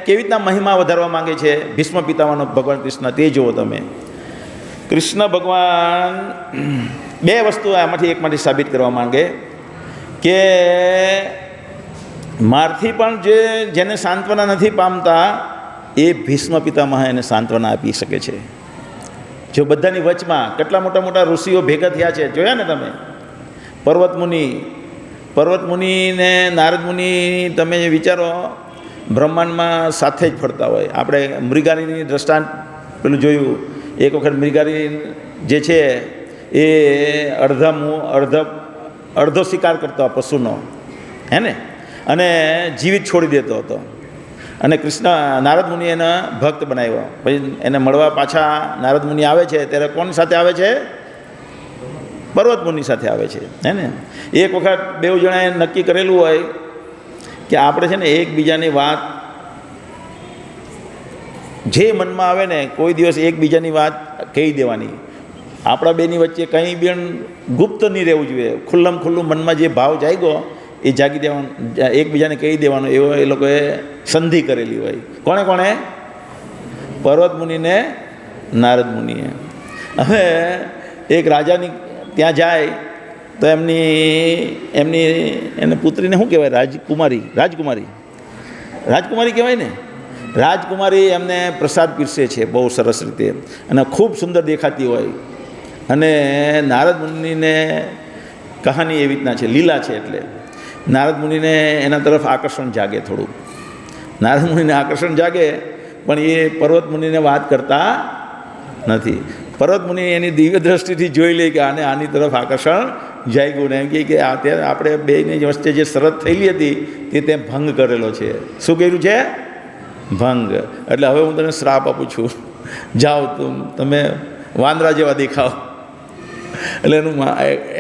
કેવી રીતના મહિમા વધારવા માંગે છે ભીષ્મ પિતામહનો ભગવાન કૃષ્ણ, તે જુઓ તમે. કૃષ્ણ ભગવાન બે વસ્તુ આમાંથી એકમાંથી સાબિત કરવા માંગે કે મારથી પણ જેને સાંત્વના નથી પામતા એ ભીષ્મ પિતામહ એને સાંત્વના આપી શકે છે. જો બધાની વચમાં કેટલા મોટા મોટા ઋષિઓ ભેગા થયા છે, જોયા ને તમે. પર્વત મુનિ ને નારદ મુનિ, તમે વિચારો બ્રહ્માંડમાં સાથે જ ફરતા હોય. આપણે મૃગારીની દ્રષ્ટાંત પેલું જોયું, એક વખત મૃગારી જે છે એ અડધો શિકાર કરતો પશુનો, હે ને, અને જીવિત છોડી દેતો હતો. અને નારદ મુનિ એના ભક્ત બનાવ્યો. પછી એને મળવા પાછા નારદ મુનિ આવે છે ત્યારે કોની સાથે આવે છે? પર્વત મુનિ સાથે આવે છે, હે ને. એક વખત બે જણાએ નક્કી કરેલું હોય કે આપણે છે ને એકબીજાની વાત જે મનમાં આવે ને કોઈ દિવસ એકબીજાની વાત કહી દેવાની. આપણા બેની વચ્ચે કંઈ બેન ગુપ્ત નહીં રહેવું જોઈએ. ખુલ્લું મનમાં જે ભાવ જાગ્યો એ જાગી દેવાનું, એકબીજાને કહી દેવાનું, એવો એ લોકોએ સંધિ કરેલી હોય. કોણે? પર્વત મુનિને નારદ મુનિએ. હવે એક રાજાની ત્યાં જાય તો એને પુત્રીને શું કહેવાય? રાજકુમારી કહેવાય ને. રાજકુમારી એમને પ્રસાદ પીરસે છે બહુ સરસ રીતે અને ખૂબ સુંદર દેખાતી હોય. અને નારદ મુનિને કહાની એવી રીતના છે, લીલા છે, એટલે નારદ મુનિને એના તરફ આકર્ષણ જાગે થોડું. નારદ મુનિને આકર્ષણ જાગે પણ એ પર્વત મુનિને વાત કરતા નથી. પર્વત મુનિ એની દિવ્ય દ્રષ્ટિથી જોઈ લે કે આની તરફ આકર્ષણ જાગ્યું ને એમ કે અત્યારે આપણે બેની વચ્ચે જે શરત થયેલી હતી તે ભંગ કરેલો છે. શું કર્યું છે? ભંગ. એટલે હવે હું તને શ્રાપ આપું છું, જાઓ તમે વાંદરા જેવા દેખાવ. એટલે એનું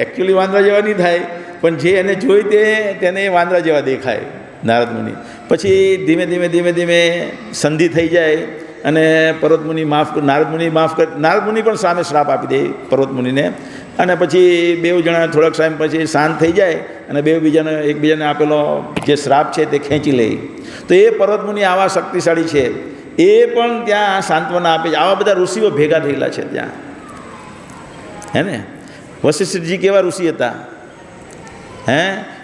એકચ્યુઅલી વાંદરા જેવા નહીં થાય, પણ જે એને જોઈ તેને એ વાંદરા જેવા દેખાય નારદ મુનિ. પછી ધીમે ધીમે સંધિ થઈ જાય અને પર્વત મુનિ નારદ મુનિ પણ સામે શ્રાપ આપી દે પર્વત મુનિને. અને પછી બે જણા થોડાક ટાઈમ પછી શાંત થઈ જાય અને એકબીજાને આપેલો જે શ્રાપ છે તે ખેંચી લે. તો એ પર્વત મુનિ આવા શક્તિશાળી છે, એ પણ ત્યાં સાંત્વના આપે છે. આવા બધા ઋષિઓ ભેગા થયેલા છે ત્યાં, હે ને. વશિષ્ઠજી કેવા ઋષિ હતા, હે.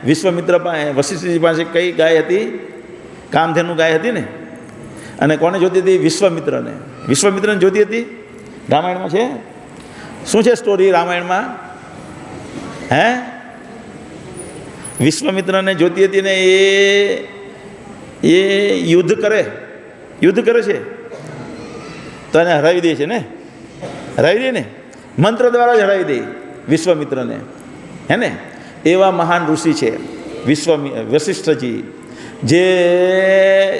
વિશ્વમિત્ર વશિષ્ઠજી પાસે કઈ ગાય હતી? કામધેનુ ગાય હતી ને. અને કોને જોતી હતી? વિશ્વમિત્રને જોતી હતી. રામાયણમાં છે. શું છે સ્ટોરી રામાયણમાં? હે, વિશ્વમિત્રને જોતી હતી ને એ યુદ્ધ કરે છે તો એને હરાવી દે છે ને. હરાવી દે ને, મંત્ર દ્વારા જ હરાવી દે વિશ્વમિત્રને, હે ને. એવા મહાન ઋષિ છે વશિષ્ઠજી, જે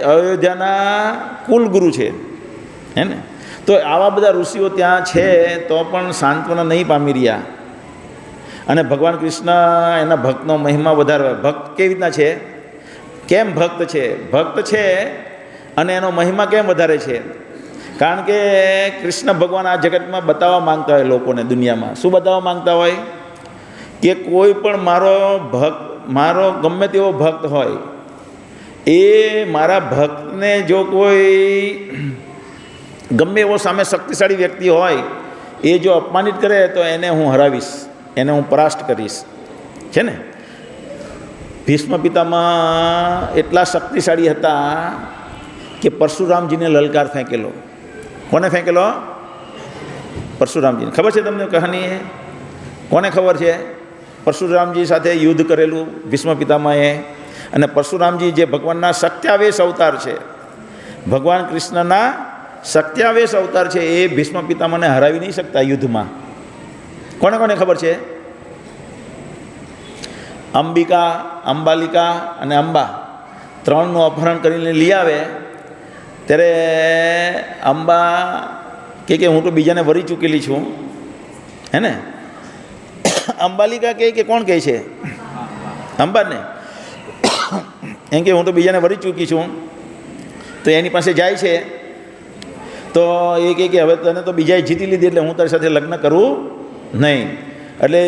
અયોધ્યાના કુલગુરુ છે, હે ને. તો આવા બધા ઋષિઓ ત્યાં છે તો પણ સાંત્વના નહીં પામી રહ્યા. અને ભગવાન કૃષ્ણ એના ભક્તનો મહિમા વધારવા. ભક્ત કેવી રીતના છે? કેમ ભક્ત છે અને એનો મહિમા કેમ વધારે છે? કારણ કે કૃષ્ણ ભગવાન આ જગતમાં બતાવવા માંગતા હોય લોકોને, દુનિયામાં શું બતાવવા માંગતા હોય કે કોઈ પણ મારો ગમે તેવો ભક્ત હોય, એ મારા ભક્તને જો કોઈ ગમે એવો સામે શક્તિશાળી વ્યક્તિ હોય એ જો અપમાનિત કરે તો એને હું હરાવીશ, એને હું પરાસ્ત કરીશ, છે ને. ભીષ્મ પિતામહ એટલા શક્તિશાળી હતા કે પરશુરામજીને લલકાર ફેંકેલો. કોને ફેંકેલો? પરશુરામજીને. ખબર છે તમને કહાની? કોને ખબર છે? પરશુરામજી સાથે યુદ્ધ કરેલું ભીષ્મ પિતામહે. અને પરશુરામજી જે ભગવાનના સત્યાવેશ અવતાર છે, ભગવાન કૃષ્ણના સત્યાવેશ અવતાર છે, એ ભીષ્મ પિતામહને હરાવી નહીં શકતા યુદ્ધમાં. કોને ખબર છે? અંબિકા, અંબાલિકા અને અંબા ત્રણનું અપહરણ કરીને લઈ આવે ત્યારે અંબા કે હું તો બીજાને વરી ચૂકેલી છું, હે ને? અંબાલિકા કે કોણ કહે છે? અંબાને એમ કે હું તો બીજાને વરી ચૂકી છું. તો એની પાસે જાય છે તો એ કહે કે હવે તને તો બીજાએ જીતી લીધી એટલે હું તારી સાથે લગ્ન કરું નહીં. એટલે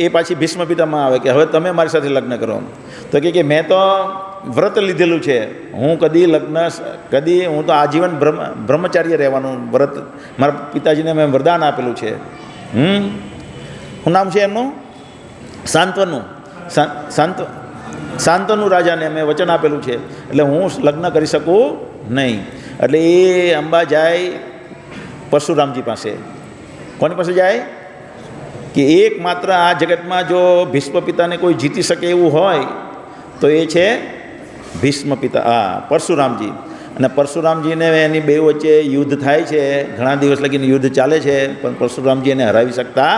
એ પાછી ભીષ્મ પિતામાં આવે કે હવે તમે મારી સાથે લગ્ન કરો. તો કે મેં તો વ્રત લીધેલું છે, હું કદી હું તો આજીવન બ્રહ્મચાર્ય રહેવાનું વ્રત મારા પિતાજીને મેં વરદાન આપેલું છે. શું નામ છે એમનું? શાંતનુ રાજાને મેં વચન આપેલું છે એટલે હું લગ્ન કરી શકું નહીં. એટલે એ અંબા જાય પરશુરામજી પાસે. કોની પાસે જાય? કે એકમાત્ર આ જગતમાં જો ભીષ્મ પિતાને કોઈ જીતી શકે એવું હોય તો એ છે ભીષ્મ પિતા, પરશુરામજી. અને પરશુરામજીને એની બે વચ્ચે યુદ્ધ થાય છે, ઘણા દિવસ લગીને યુદ્ધ ચાલે છે, પણ પરશુરામજી એને હરાવી શકતા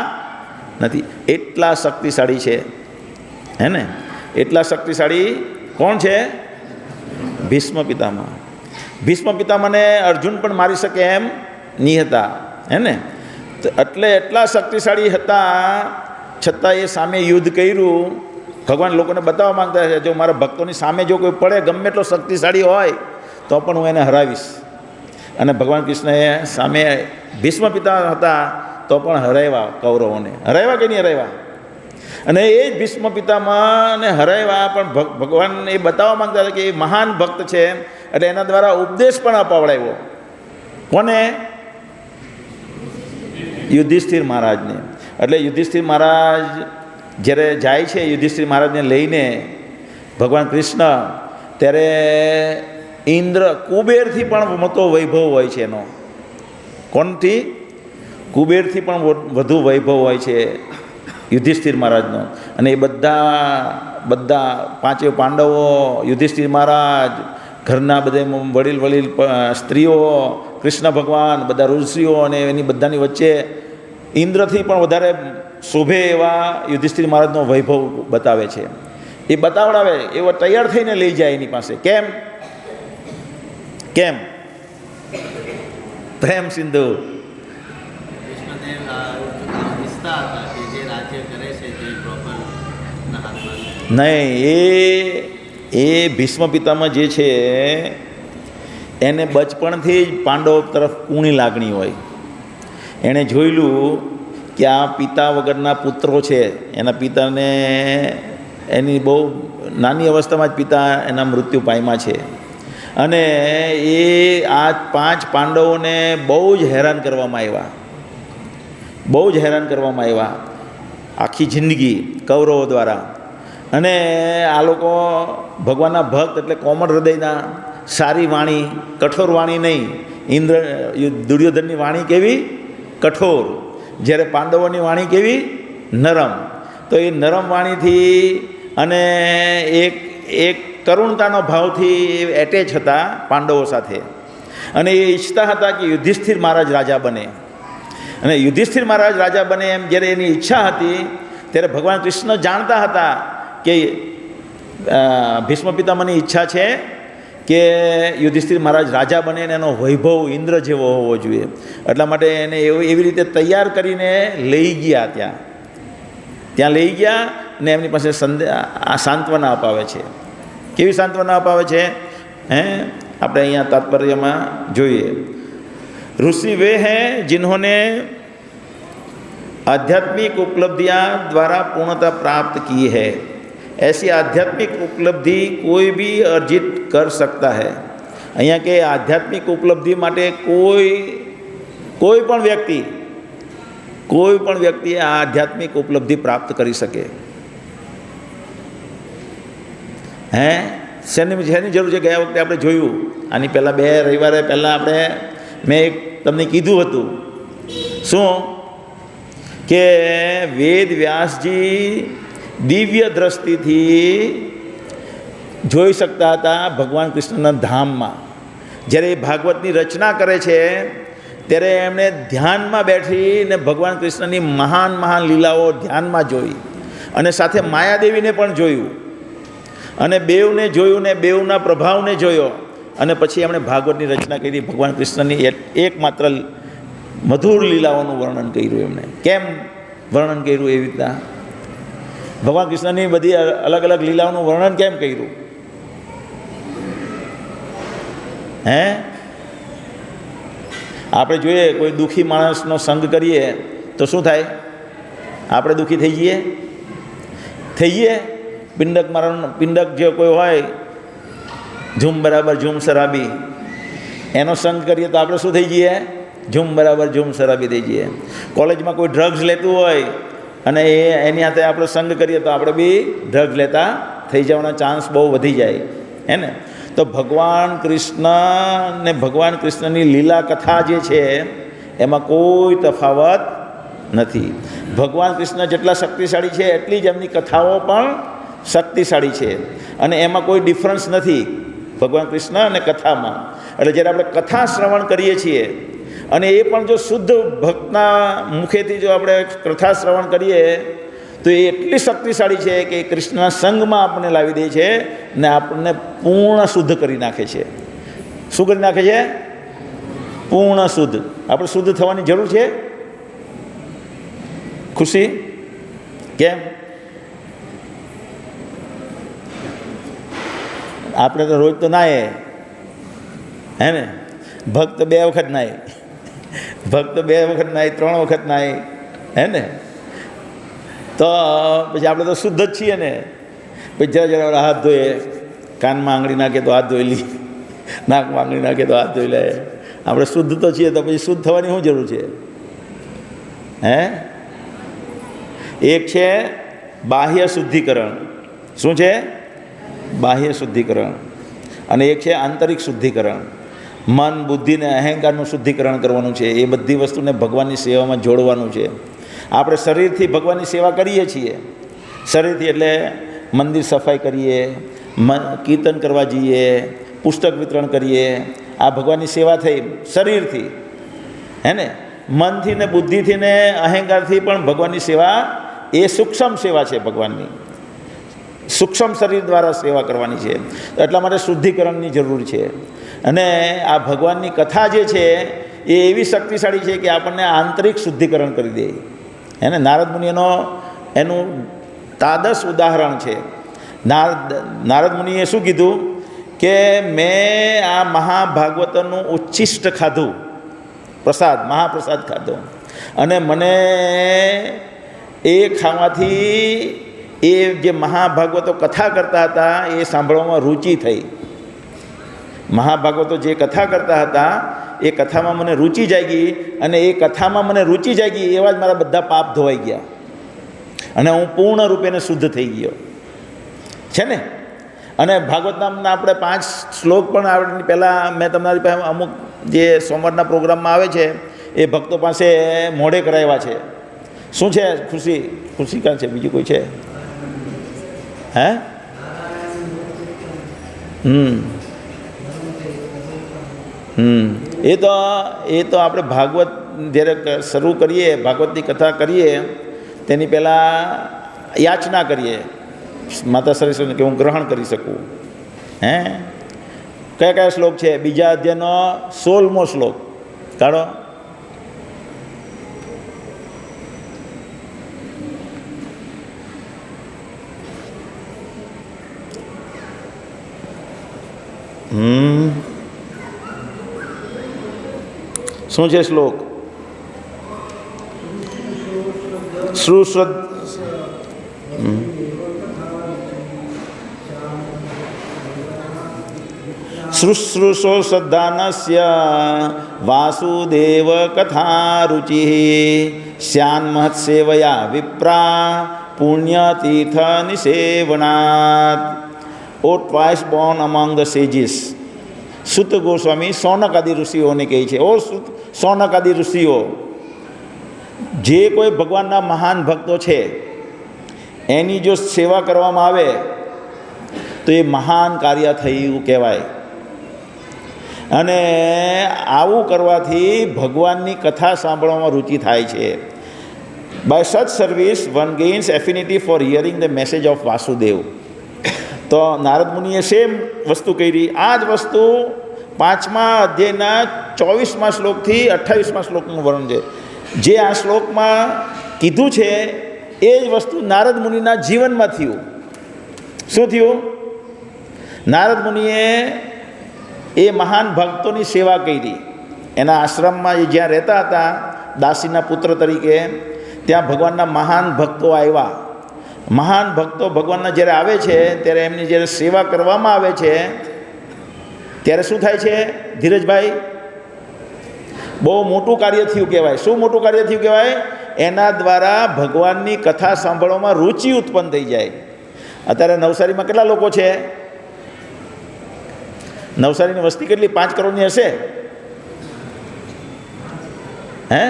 નથી. એટલા શક્તિશાળી છે, હે ને? એટલા શક્તિશાળી કોણ છે? ભીષ્મ પિતામહ. ભીષ્મ પિતામહને અર્જુન પણ મારી શકે એમ નહીં હતા, હે ને? એટલે એટલા શક્તિશાળી હતા છતાં એ સામે યુદ્ધ કર્યું. ભગવાન લોકોને બતાવવા માંગતા છે જો મારા ભક્તોની સામે જો કોઈ પડે ગમે એટલો શક્તિશાળી હોય તો પણ હું એને હરાવીશ. અને ભગવાન કૃષ્ણએ સામે ભીષ્મ પિતા હતા તો પણ હરાવ્યા કૌરવોને. હરાવ્યા કે નહીં હરાવ્યા? અને એ જ ભીષ્મ પિતામહને હરાવ્યા પણ ભગવાન એ બતાવવા માંગતા હતા કે એ મહાન ભક્ત છે એટલે એના દ્વારા ઉપદેશ પણ અપાવડાવ્યો. કોને? યુધિષ્ઠિર મહારાજને. એટલે યુધિષ્ઠિર મહારાજ જ્યારે જાય છે યુધિષ્ઠિર મહારાજને લઈને ભગવાન કૃષ્ણ, ત્યારે ઇન્દ્ર કુબેરથી પણ મોટો વૈભવ હોય છે એનો. કોણથી? કુબેરથી પણ વધુ વૈભવ હોય છે યુધિષ્ઠિર મહારાજનો. અને એ બધા પાંચે પાંડવો, યુધિષ્ઠિર મહારાજ, ઘરના બધે વડીલ સ્ત્રીઓ, કૃષ્ણ ભગવાન, બધા ઋષિઓ અને એની બધાની વચ્ચે ઇન્દ્રથી પણ વધારે શોભે એવા યુધિષ્ઠિર મહારાજનો વૈભવ બતાવે છે. એ બતાવડાવે એવો તૈયાર થઈને લઈ જાય એની પાસે. કેમ? પ્રેમ સિંધુ. નહીં, એ ભીષ્મ પિતામહ જે છે એને બચપણથી જ પાંડવો તરફ કૂણી લાગણી હોય. એણે જોયેલું કે આ પિતા વગરના પુત્રો છે. એના પિતાને એની બહુ નાની અવસ્થામાં જ પિતા એના મૃત્યુ પામ્યા છે. અને એ આ 5 પાંડવોને બહુ જ હેરાન કરવામાં આવ્યા આખી જિંદગી કૌરવો દ્વારા. અને આ લોકો ભગવાનના ભક્ત એટલે કોમળ હૃદયના, સારી વાણી, કઠોર વાણી નહીં. દુર્યોધનની વાણી કેવી? કઠોર. જ્યારે પાંડવોની વાણી કેવી? નરમ. તો એ નરમ વાણીથી અને એક કરુણતાનો ભાવથી એટેચ હતા પાંડવો સાથે. અને એ ઈચ્છતા હતા કે યુધિષ્ઠિર મહારાજ રાજા બને. અને યુધિષ્ઠિર મહારાજ રાજા બને એમ જ્યારે એની ઈચ્છા હતી ત્યારે ભગવાન કૃષ્ણ જાણતા હતા કે ભીષ્મ પિતામહની ઈચ્છા છે કે યુધિષ્ઠિર મહારાજ રાજા બને ને એનો વૈભવ ઇન્દ્ર જેવો હોવો જોઈએ. એટલા માટે એને એવી રીતે તૈયાર કરીને લઈ ગયા. ત્યાં લઈ ગયા ને એમની પાસે સાંત્વના અપાવે છે. કેવી સાંત્વના અપાવે છે? આપણે અહીંયા તાત્પર્યમાં જોઈએ. ऋषि वे हैं जिन्होंने आध्यात्मिक उपलब्धियाँ द्वारा पूर्णता प्राप्त की है. ऐसी आध्यात्मिक उपलब्धि कोई भी अर्जित कर सकता है. અહીંયા કે આધ્યાત્મિક ઉપલબ્ધિ માટે કોઈ પણ વ્યક્તિ આ આધ્યાત્મિક ઉપલબ્ધિ પ્રાપ્ત કરી શકે. શેની જરૂર છે? ગયા વખતે આપણે જોયું, આની પહેલાં 2 રવિવારે પહેલાં મેં તમને કીધું હતું શું કે વેદ વ્યાસજી દિવ્ય દ્રષ્ટિથી જોઈ શકતા હતા ભગવાન કૃષ્ણના ધામમાં. જ્યારે એ ભાગવતની રચના કરે છે ત્યારે એમણે ધ્યાનમાં બેઠીને ભગવાન કૃષ્ણની મહાન લીલાઓ ધ્યાનમાં જોઈ. અને સાથે માયાદેવીને પણ જોયું, અને બેઉને જોયું ને બેઉના પ્રભાવને જોયો, અને પછી એમણે ભાગવતની રચના કરી. ભગવાન કૃષ્ણની એકમાત્ર મધુર લીલાઓનું વર્ણન કર્યું. એમણે કેમ વર્ણન કર્યું? એવી રીતના ભગવાન કૃષ્ણની બધી અલગ અલગ લીલાઓનું વર્ણન કેમ કર્યું? હે, આપણે જોઈએ કોઈ દુઃખી માણસનો સંગ કરીએ તો શું થાય? આપણે દુઃખી થઈ જઈએ. પિંડક જે કોઈ હોય, ઝૂમ બરાબર ઝૂમ શરાબી, એનો સંગ કરીએ તો આપણે શું થઈ જઈએ? ઝૂમ બરાબર ઝૂમ શરાબી થઈ જઈએ. કોલેજમાં કોઈ ડ્રગ્સ લેતું હોય અને એની સાથે આપણે સંગ કરીએ તો આપણે બી ડ્રગ્સ લેતા થઈ જવાના ચાન્સ બહુ વધી જાય, હે ને? તો ભગવાન કૃષ્ણ ને ભગવાન કૃષ્ણની લીલા કથા જે છે એમાં કોઈ તફાવત નથી. ભગવાન કૃષ્ણ જેટલા શક્તિશાળી છે એટલી જ એમની કથાઓ પણ શક્તિશાળી છે, અને એમાં કોઈ ડિફરન્સ નથી ભગવાન કૃષ્ણ અને કથામાં. એટલે જ્યારે આપણે કથા શ્રવણ કરીએ છીએ, અને એ પણ જો શુદ્ધ ભક્તના મુખેથી જો આપણે કથા શ્રવણ કરીએ તો એ એટલી શક્તિશાળી છે કે કૃષ્ણના સંગમાં આપણને લાવી દે છે ને આપણને પૂર્ણ શુદ્ધ કરી નાખે છે. શું કરી નાખે છે? પૂર્ણ શુદ્ધ. આપણે શુદ્ધ થવાની જરૂર છે? ખુશી કેમ? આપણે તો રોજ તો નાય, હે ને? ભક્ત 2 વખત નાય, ભક્ત 2 વખત નાય, 3 વખત નાય, હે ને? તો પછી આપણે તો શુદ્ધ જ છીએ ને. પછી જરા હાથ ધોઈએ, કાનમાં આંગળી નાખે તો હાથ ધોઈ લઈએ, નાકમાં આંગળી નાખે તો હાથ ધોઈ લે. આપણે શુદ્ધ તો છીએ, તો પછી શુદ્ધ થવાની શું જરૂર છે? હે, એક છે બાહ્ય શુદ્ધિકરણ. શું છે? બાહ્ય શુદ્ધિકરણ. અને એક છે આંતરિક શુદ્ધિકરણ. મન, બુદ્ધિ ને અહંકારનું શુદ્ધિકરણ કરવાનું છે. એ બધી વસ્તુને ભગવાનની સેવામાં જોડવાનું છે. આપણે શરીરથી ભગવાનની સેવા કરીએ છીએ, શરીરથી એટલે મંદિર સફાઈ કરીએ, કીર્તન કરવા જઈએ, પુસ્તક વિતરણ કરીએ, આ ભગવાનની સેવા થઈ શરીરથી, હે ને? મનથી ને બુદ્ધિથી ને અહંકારથી પણ ભગવાનની સેવા એ સૂક્ષ્મ સેવા છે. ભગવાનની સૂક્ષ્મ શરીર દ્વારા સેવા કરવાની છે. એટલા માટે શુદ્ધિકરણની જરૂર છે. અને આ ભગવાનની કથા જે છે એ એવી શક્તિશાળી છે કે આપણને આંતરિક શુદ્ધિકરણ કરી દે. એને નારદ મુનિ એનું તાદસ ઉદાહરણ છે. નારદ મુનિએ શું કીધું કે મેં આ મહાભાગવતનું ઉચ્છિષ્ટ ખાધું, પ્રસાદ, મહાપ્રસાદ ખાધો, અને મને એ ખાવાથી એ જે મહાભાગવતો કથા કરતા હતા એ સાંભળવામાં રુચિ થઈ. મહાભાગવતો જે કથા કરતા હતા એ કથામાં મને રુચિ જાગી, અને એ કથામાં મને રુચિ જાગી એવા જ મારા બધા પાપ ધોવાઈ ગયા, અને હું પૂર્ણ રૂપેને શુદ્ધ થઈ ગયો છે ને. અને ભાગવતનામના આપણે 5 શ્લોક પણ આવડે. પહેલાં મેં તમારી પાસે અમુક જે સોમવારના પ્રોગ્રામમાં આવે છે એ ભક્તો પાસે મોઢે કરાવ્યા છે. શું છે? ખુશી કાં છે? બીજું કોઈ છે? હે? એ તો આપણે ભાગવત જ્યારે શરૂ કરીએ, ભાગવતની કથા કરીએ તેની પહેલાં યાચના કરીએ માતા સરસ્વતીને કે હું ગ્રહણ કરી શકું. હે, કયા શ્લોક છે? બીજા અધ્યાયનો 16મો શ્લોક કાઢો. શું છે શ્લોક? શુશ્રુષો શ્રદ્ધાનસ્ય વાસુદેવ કથા રુચિ શ્યાન્મહત્સેવયા વિપ્રા પુણ્યતીર્થ નિસેવનાત. O twice born among the sages. Suta Goswami Shaunaka આદિ ઋષિઓને કહે છે, ઓ સૌનક આદિ ઋષિઓ, જે કોઈ ભગવાનના મહાન ભક્તો છે એની જો સેવા કરવામાં આવે તો એ મહાન કાર્ય થયું કહેવાય. અને આવું કરવાથી ભગવાનની કથા સાંભળવામાં રુચિ થાય છે. By such service one gains affinity for hearing the message of Vasudeva. તો નારદ મુનિએ સેમ વસ્તુ કરી. આ જ વસ્તુ 5મા અધ્યાયના 24મા શ્લોકથી 28મા શ્લોકનું વર્ણન છે. જે આ શ્લોકમાં કીધું છે એ જ વસ્તુ નારદ મુનિના જીવનમાં થયું. શું થયું? નારદ મુનિએ એ મહાન ભક્તોની સેવા કરી. એના આશ્રમમાં એ જ્યાં રહેતા હતા દાસીના પુત્ર તરીકે, ત્યાં ભગવાનના મહાન ભક્તો આવ્યા. મહાન ભક્તો ભગવાનના જ્યારે આવે છે ત્યારે એમની જ્યારે સેવા કરવામાં આવે છે ત્યારે શું થાય છે ધીરજભાઈ? બહુ મોટું કાર્ય થયું કહેવાય. શું મોટું કાર્ય થયું કહેવાય? એના દ્વારા ભગવાનની કથા સાંભળવામાં રુચિ ઉત્પન્ન થઈ જાય. અત્યારે નવસારીમાં કેટલા લોકો છે? નવસારીની વસ્તી કેટલી? 5 કરોડની હશે? હે?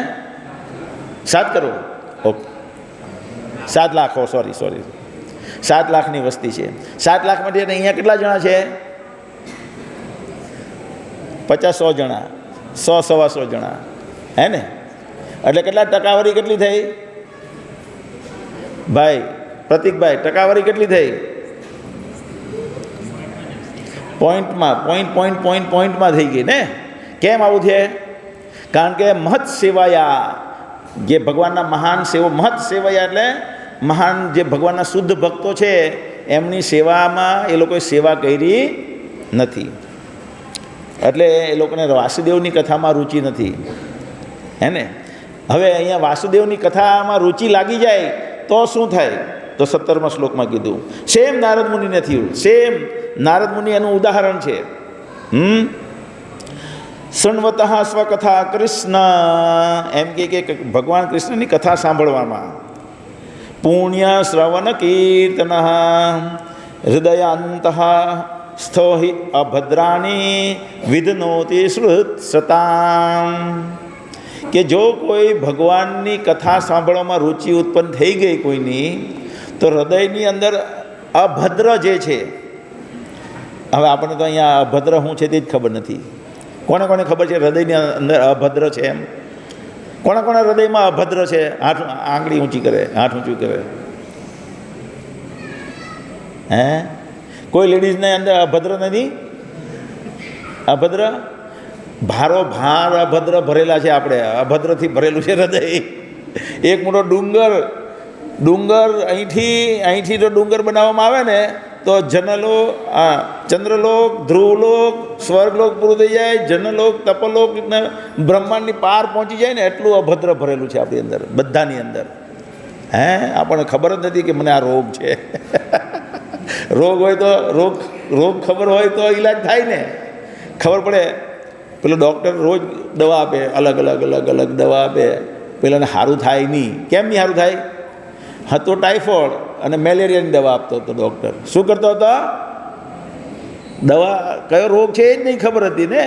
7 કરોડ? ઓકે, 7 લાખ. સોરી 7 લાખની વસ્તી છે. 7 લાખમાંથી અહીંયા કેટલા જણા છે? 50-100 જણા, 100-125 જણા, હે ને? એટલે કેટલા ટકાવારી કેટલી થઈ ભાઈ? પ્રતિકભાઈ, ટકાવારી કેટલી થઈ? પોઈન્ટમાં થઈ ગઈ ને? કેમ આવું છે? કારણ કે મહત સેવાયા, જે ભગવાનના મહાન મહત સેવાયા એટલે મહાન જે ભગવાનના શુદ્ધ ભક્તો છે એમની સેવામાં એ લોકોએ સેવા કરી નથી. એટલે એ લોકોને વાસુદેવની કથામાં રુચિ નથી, હે ને? હવે અહીંયા વાસુદેવની કથામાં રુચિ લાગી જાય તો શું થાય? તો 17મા શ્લોકમાં કીધું. સેમ નારદ મુનિને થયું. સેમ નારદ મુનિ એનું ઉદાહરણ છે. શૃણવતઃ સ્વકથા કૃષ્ણ, એમ કે ભગવાન કૃષ્ણની કથા સાંભળવામાં. પુણ્ય શ્રવણ કીર્તન હૃદયાંત સ્થો હિ અભદ્રાણી વિધનોતિ શ્રુતસતામ. કે જો કોઈ ભગવાનની કથા સાંભળવામાં રુચિ ઉત્પન્ન થઈ ગઈ કોઈની, તો હૃદયની અંદર અભદ્ર જે છે, હવે આપણને તો અહીંયા અભદ્ર શું છે તે જ ખબર નથી. કોને કોને ખબર છે હૃદયની અંદર અભદ્ર છે? એમ કોના કોના હૃદયમાં અભદ્ર છે? આંગળી ઊંચી કરે, હાથ ઊંચું કરે. હે? કોઈ લેડીઝને અંદર અભદ્ર નથી? અભદ્ર ભાર અભદ્ર ભરેલા છે. આપણે અભદ્રથી ભરેલું છે હૃદય. એક મોટો ડુંગર અહીંથી જો ડુંગર બનાવવામાં આવે ને તો ચંદ્રલોક, ધ્રુવલોક, સ્વર્ગલોક પૂરું થઈ જાય, જનલોક, તપલોક, બ્રહ્માંડની પાર પહોંચી જાય ને એટલું અભદ્ર ભરેલું છે આપણી અંદર, બધાની અંદર. હે? આપણને ખબર જ નથી કે મને આ રોગ છે. રોગ હોય તો રોગ ખબર હોય તો ઈલાજ થાય ને, ખબર પડે. પેલો ડૉક્ટર રોજ દવા આપે, અલગ અલગ દવા આપે. પેલાને સારું થાય નહીં. કેમ નહીં સારું થાય? હતો ટાઇફોઇડ અને મેલેરિયાની દવા આપતો હતો ડૉક્ટર. શું કરતો હતો? દવા કયો રોગ છે એ જ નહીં ખબર હતી ને,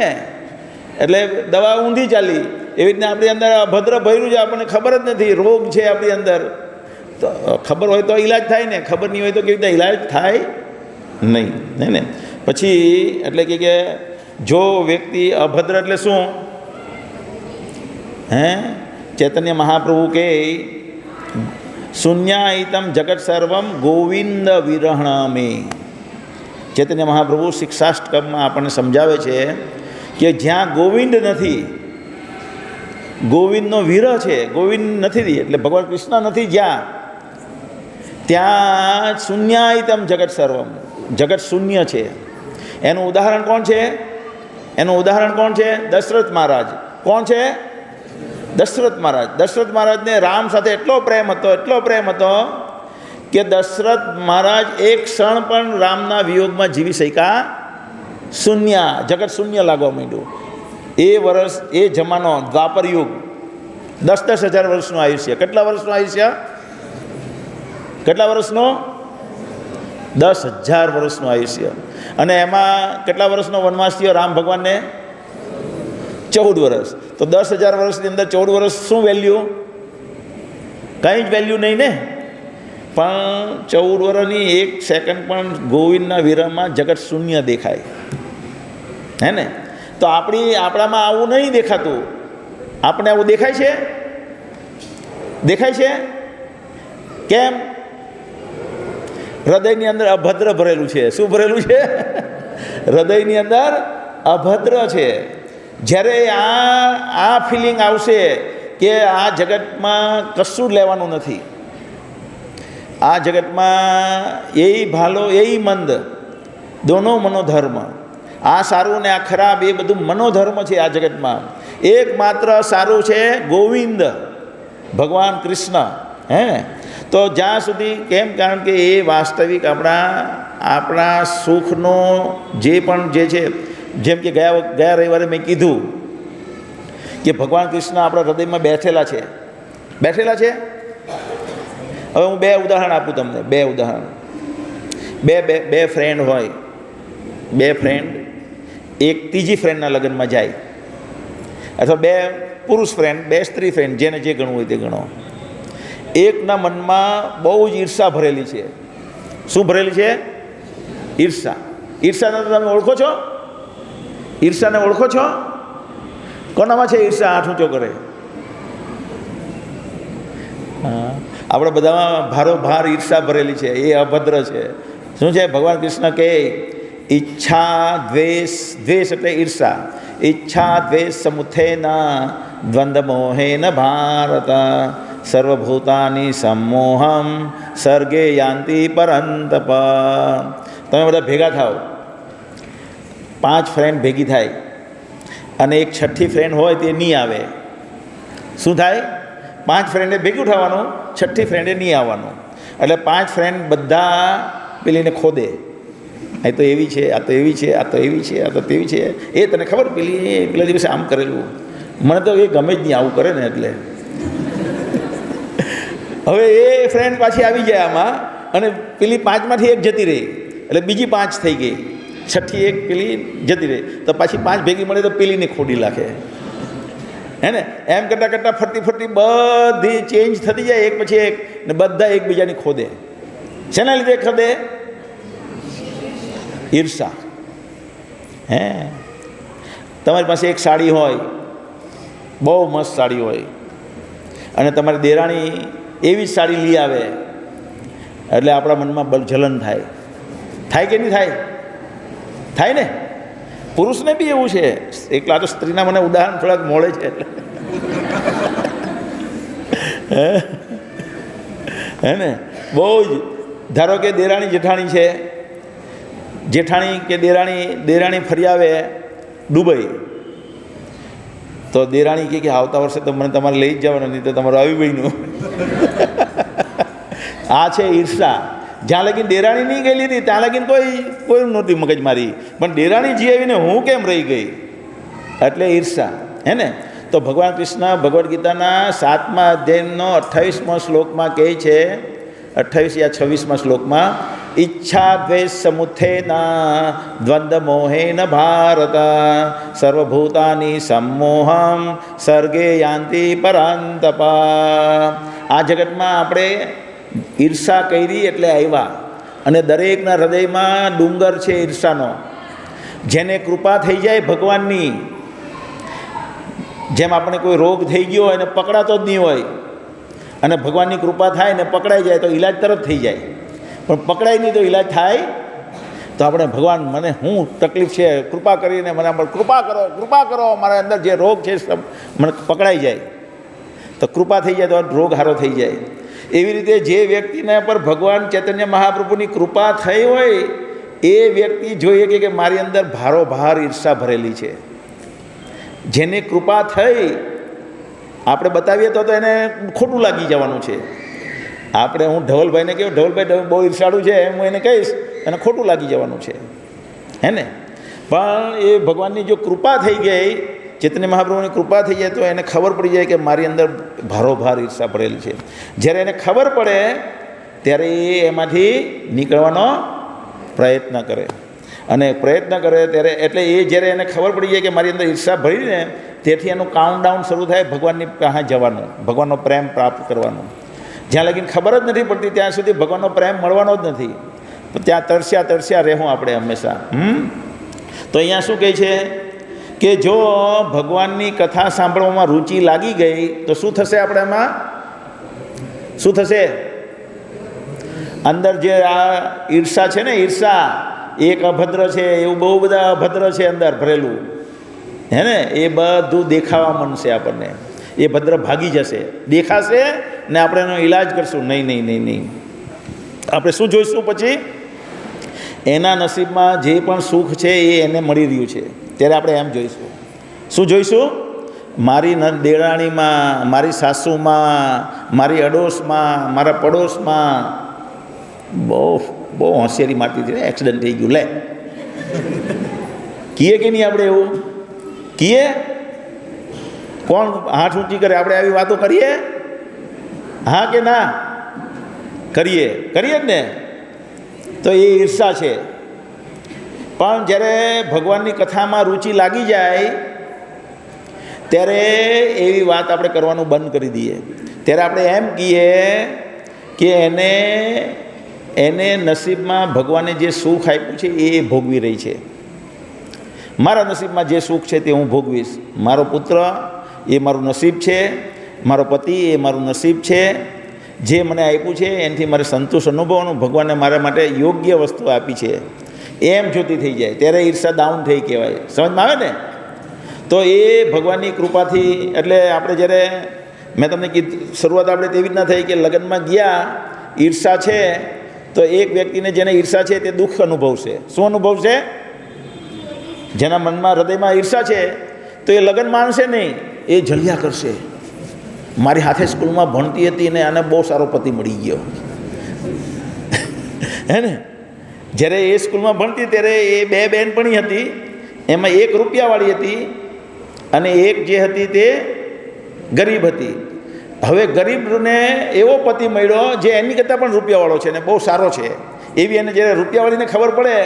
એટલે દવા ઊંધી ચાલી. એવી રીતના આપણી અંદર અભદ્ર ભર્યું છે, આપણને ખબર જ નથી રોગ છે આપણી અંદર. તો ખબર હોય તો ઈલાજ થાય ને, ખબર નહીં હોય તો કેવી રીતે ઈલાજ થાય? નહીં ને. પછી એટલે કે જો વ્યક્તિ અભદ્ર એટલે શું? હે? ચૈતન્ય મહાપ્રભુ કે શૂન્યાયતમ જગત સર્વમ ગોવિંદ વિરહણમે. ચૈતન્ય મહાપ્રભુ શિક્ષાષ્ટકમાં આપણને સમજાવે છે કે જ્યાં ગોવિંદ નથી, ગોવિંદનો વિરહ છે, ગોવિંદ નથી એટલે ભગવાન કૃષ્ણ નથી જ્યાં, ત્યાં શૂન્યાયતમ જગત સર્વમ, જગત શૂન્ય છે. એનું ઉદાહરણ કોણ છે? દશરથ મહારાજ. કોણ છે? દશરથ મહારાજ. દશરથ મહારાજને રામ સાથે એટલો પ્રેમ હતો કે દશરથ મહારાજ એક ક્ષણ પણ રામના વિયોગમાં જીવી શક્યા શૂન્ય, જગત શૂન્ય લાગવા માંડ્યું. એ વર્ષ, એ જમાનો દ્વાપર યુગ, 10,000 વર્ષનું આયુષ્ય. કેટલા વર્ષનું આયુષ્ય? કેટલા વર્ષનું? 10,000 વર્ષનું આયુષ્ય. અને એમાં કેટલા વર્ષનો વનવાસ થયો રામ ભગવાનને? 14 વર્ષ. તો 10,000 વર્ષની અંદર 14 વર્ષ શું વેલ્યુ? કંઈ જ વેલ્યુ નહીં ને. પણ 14 વર્ષની 1 સેકન્ડ પણ ગોવિંદના વિરહમાં જગત શૂન્ય દેખાય, હે ને? તો આપણામાં આવું નહીં દેખાતું. આપણે આવું દેખાય છે? કેમ? હૃદયની અંદર અભદ્ર ભરેલું છે. શું ભરેલું છે? હૃદયની અંદર અભદ્ર છે. જ્યારે આ ફિલિંગ આવશે કે આ જગતમાં કશું લેવાનું નથી, આ જગતમાં એ ભાલો એ મંદ, દોનો મનોધર્મ, આ સારું ને આ ખરાબ એ બધું મનોધર્મ છે આ જગતમાં. એકમાત્ર સારું છે ગોવિંદ ભગવાન કૃષ્ણ. હે તો જ્યાં સુધી કેમ? કારણ કે એ વાસ્તવિક આપણા સુખનો જે પણ જે છે, જેમ કે ગયા રવિવારે મેં કીધું કે ભગવાન કૃષ્ણ આપણા હૃદયમાં બેઠેલા છે. બેઠેલા છે. હવે હું 2 ઉદાહરણ આપું તમને. 2 ઉદાહરણ. બે ફ્રેન્ડ હોય. 2 ફ્રેન્ડ એક ત્રીજી ફ્રેન્ડના લગ્નમાં જાય, અથવા 2 પુરુષ ફ્રેન્ડ, 2 સ્ત્રી ફ્રેન્ડ, જેને જે ગણવું હોય તે ગણો. એકના મનમાં બહુ જ ઈર્ષા ભરેલી છે. શું ભરેલી છે? ઈર્ષા. ઈર્ષાને તમે ઓળખો છો? ઈર્ષાને ઓળખો છો? કોનામાં છે ઈર્ષા? હાથ ઊંચો કરે. હા, આપણે બધામાં ભારોભાર ઈર્ષા ભરેલી છે. એ અભદ્ર છે. શું છે? ભગવાન કૃષ્ણ કહે ઈચ્છા દ્વેષ, દ્વેષ એટલે ઈર્ષા, ઈચ્છા દ્વેષ સમુથેના દ્વંદ્વ મોહેન ભારત સર્વભૂતાની સમોહમ સર્ગે યાંતિ પરંતપ. તમે બધા ભેગા થાવ, 5 ફ્રેન્ડ ભેગી થાય અને એક છઠ્ઠી ફ્રેન્ડ હોય તે નહીં આવે. શું થાય? 5 ફ્રેન્ડે ભેગું થવાનું, છઠ્ઠી ફ્રેન્ડે નહીં આવવાનું. એટલે 5 ફ્રેન્ડ બધા પેલીને ખોદે. એ તો એવી છે, આ તો એવી છે, આ તો એવી છે, આ તો તેવી છે. એ તને ખબર પેલા દિવસે આમ કરેલું, મને તો એ ગમે જ નહીં આવું કરે ને. એટલે હવે એ ફ્રેન્ડ પાછી આવી જાય આમાં, અને પેલી 5માંથી એક જતી રહી, એટલે બીજી 5 થઈ ગઈ, છઠ્ઠી એક પેલી જતી રહી, તો પાછી 5 ભેગી મળે તો પેલીને ખોડી નાખે. હે ને? એમ કરતાં કરતાં ફરતી બધી ચેન્જ થતી જાય એક પછી એક, ને બધા એકબીજાની ખોદે. શેના લીધે ખોદે? ઈર્ષા. હે, તમારી પાસે એક સાડી હોય, બહુ મસ્ત સાડી હોય, અને તમારી દેરાણી એવી જ સાડી લઈ આવે, એટલે આપણા મનમાં જલન થાય. થાય કે નહીં થાય? થાય ને? પુરુષને બી એવું છે. એકલા તો સ્ત્રીના મને ઉદાહરણ થોડાક મળે છે. હે ને? બહુ જ. ધારો કે દેરાણી જેઠાણી છે, જેઠાણી કે દેરાણી ફરી આવે દુબઈ, તો દેરાણી કહે કે આવતા વર્ષે તો મને તમારે લઈ જ જવાનું, નહીં તો તમારું આવી બન્યું. આ છે ઈર્ષા. જ્યાં લગીન દેરાણી નહીં ગયેલી હતી ત્યાં લગીન કોઈ નહોતી મગજ મારી, પણ દેરાણી જી આવીને હું કેમ રહી ગઈ, એટલે ઈર્ષા. હે ને? તો ભગવાન કૃષ્ણ ભગવદ્ ગીતાના 7મા અધ્યાયનો 28મા શ્લોકમાં કહે છે, 28 યા 26મા શ્લોકમાં, ઈચ્છા દ્વેષ સમુથેના દ્વંદ્વ મોહેન ભારત સર્વભૂતાની સમોહમ સર્ગે યાંતિ પરંતપ. આ જગતમાં આપણે ઈર્ષા કરી એટલે આવ્યા, અને દરેકના હૃદયમાં ડુંગર છે ઈર્ષાનો. જેને કૃપા થઈ જાય ભગવાનની, જેમ આપણે કોઈ રોગ થઈ ગયો હોય અને પકડાતો જ નહીં હોય, અને ભગવાનની કૃપા થાય ને પકડાઈ જાય તો ઈલાજ તરત થઈ જાય, પણ પકડાય નહીં તો ઈલાજ થાય. તો આપણે ભગવાન મને શું તકલીફ છે, કૃપા કરીને મને કૃપા કરો, મારા અંદર જે રોગ છે સબ મને પકડાઈ જાય, તો કૃપા થઈ જાય તો રોગ સારો થઈ જાય. એવી રીતે જે વ્યક્તિના પર ભગવાન ચૈતન્ય મહાપ્રભુની કૃપા થઈ હોય એ વ્યક્તિ જોઈએ કે મારી અંદર ભારોભાર ઈર્ષા ભરેલી છે. જેને કૃપા થઈ આપણે બતાવીએ તો એને ખોટું લાગી જવાનું છે. આપણે હું ધવલભાઈને કહ્યું, ધવલભાઈ બહુ ઈર્ષાળું છે, હું એને કહીશ, એને ખોટું લાગી જવાનું છે. હે ને? પણ એ ભગવાનની જો કૃપા થઈ ગઈ, ચૈતન્ય મહાપ્રભુની કૃપા થઈ જાય, તો એને ખબર પડી જાય કે મારી અંદર ભારોભાર ઈર્ષા ભરેલી છે. જ્યારે એને ખબર પડે ત્યારે એ એમાંથી નીકળવાનો પ્રયત્ન કરે, અને પ્રયત્ન કરે ત્યારે એટલે એ જ્યારે એને ખબર પડી જાય કે મારી અંદર ઈર્ષા ભરીને, તેથી એનું કાઉન્ટડાઉન શરૂ થાય ભગવાનની પાસે જવાનું, ભગવાનનો પ્રેમ પ્રાપ્ત કરવાનો. જ્યાં લગીને ખબર જ નથી પડતી ત્યાં સુધી ભગવાનનો પ્રેમ મળવાનો જ નથી. ત્યાં તરસ્યા રહેવું આપણે હંમેશા. તો અહીંયા શું કહે છે કે જો ભગવાનની કથા સાંભળવામાં રુચિ લાગી ગઈ તો શું થશે? આપણે એમાં શું થશે? અંદર જે આ ઈર્ષા છે ને, ઈર્ષા એક અભદ્ર છે, એવું બહુ બધા અભદ્ર છે અંદર ભરેલું, હે ને? એ બધું દેખાવા માંડશે આપણને, એ ભદ્ર ભાગી જશે, દેખાશે ને આપણે એનો ઈલાજ કરશું. નહીં નહીં નહીં નહીં, આપણે શું જોઈશું પછી? એના નસીબમાં જે પણ સુખ છે એ એને મળી રહ્યું છે, ત્યારે આપણે એમ જોઈશું. શું જોઈશું? મારી દેરાણીમાં, મારી સાસુમાં, મારી અડોશમાં, મારા પડોશમાં બહુ બહુ હોશિયારી મારતી હતી, એક્સિડન્ટ થઈ ગયું, લે કીએ કે નહીં આપણે? એવું કીએ? કોણ હાથ ઊંચી કરે? આપણે આવી વાતો કરીએ? હા કે ના કરીએ? કરીએ જ ને. તો એ ઈર્ષા છે. પણ જ્યારે ભગવાનની કથામાં રુચિ લાગી જાય ત્યારે એવી વાત આપણે કરવાનું બંધ કરી દઈએ. ત્યારે આપણે એમ કહીએ કે એને નસીબમાં ભગવાને જે સુખ આપ્યું છે એ ભોગવી રહી છે. મારા નસીબમાં જે સુખ છે તે હું ભોગવીશ. મારો પુત્ર એ મારું નસીબ છે, મારો પતિ એ મારું નસીબ છે. જે મને આપ્યું છે એનાથી મારે સંતોષ અનુભવવાનું, ભગવાને મારા માટે યોગ્ય વસ્તુ આપી છે એમ જોતી થઈ જાય ત્યારે ઈર્ષા ડાઉન થઈ કહેવાય. સમજમાં આવે ને? તો એ ભગવાનની કૃપાથી, એટલે આપણે જ્યારે મેં તમને કીધું શરૂઆત આપણે તેવી જ ના થઈ કે લગ્નમાં ગયા, ઈર્ષા છે તો એક વ્યક્તિને જેને ઈર્ષા છે તે દુઃખ અનુભવશે. શું અનુભવશે? જેના મનમાં હૃદયમાં ઈર્ષા છે તો એ લગ્ન માનશે નહીં, એ જલિયા કરશે. મારી હાથે સ્કૂલમાં ભણતી હતી ને આને બહુ સારો પતિ મળી ગયો, હે ને? જ્યારે એ સ્કૂલમાં ભણતી ત્યારે એ બે બહેનપણી હતી, એમાં એક રૂપિયાવાળી હતી અને એક જે હતી તે ગરીબ હતી. હવે ગરીબને એવો પતિ મળ્યો જે એની કરતાં પણ રૂપિયાવાળો છે ને બહુ સારો છે. એવી એને જ્યારે રૂપિયાવાળીને ખબર પડે,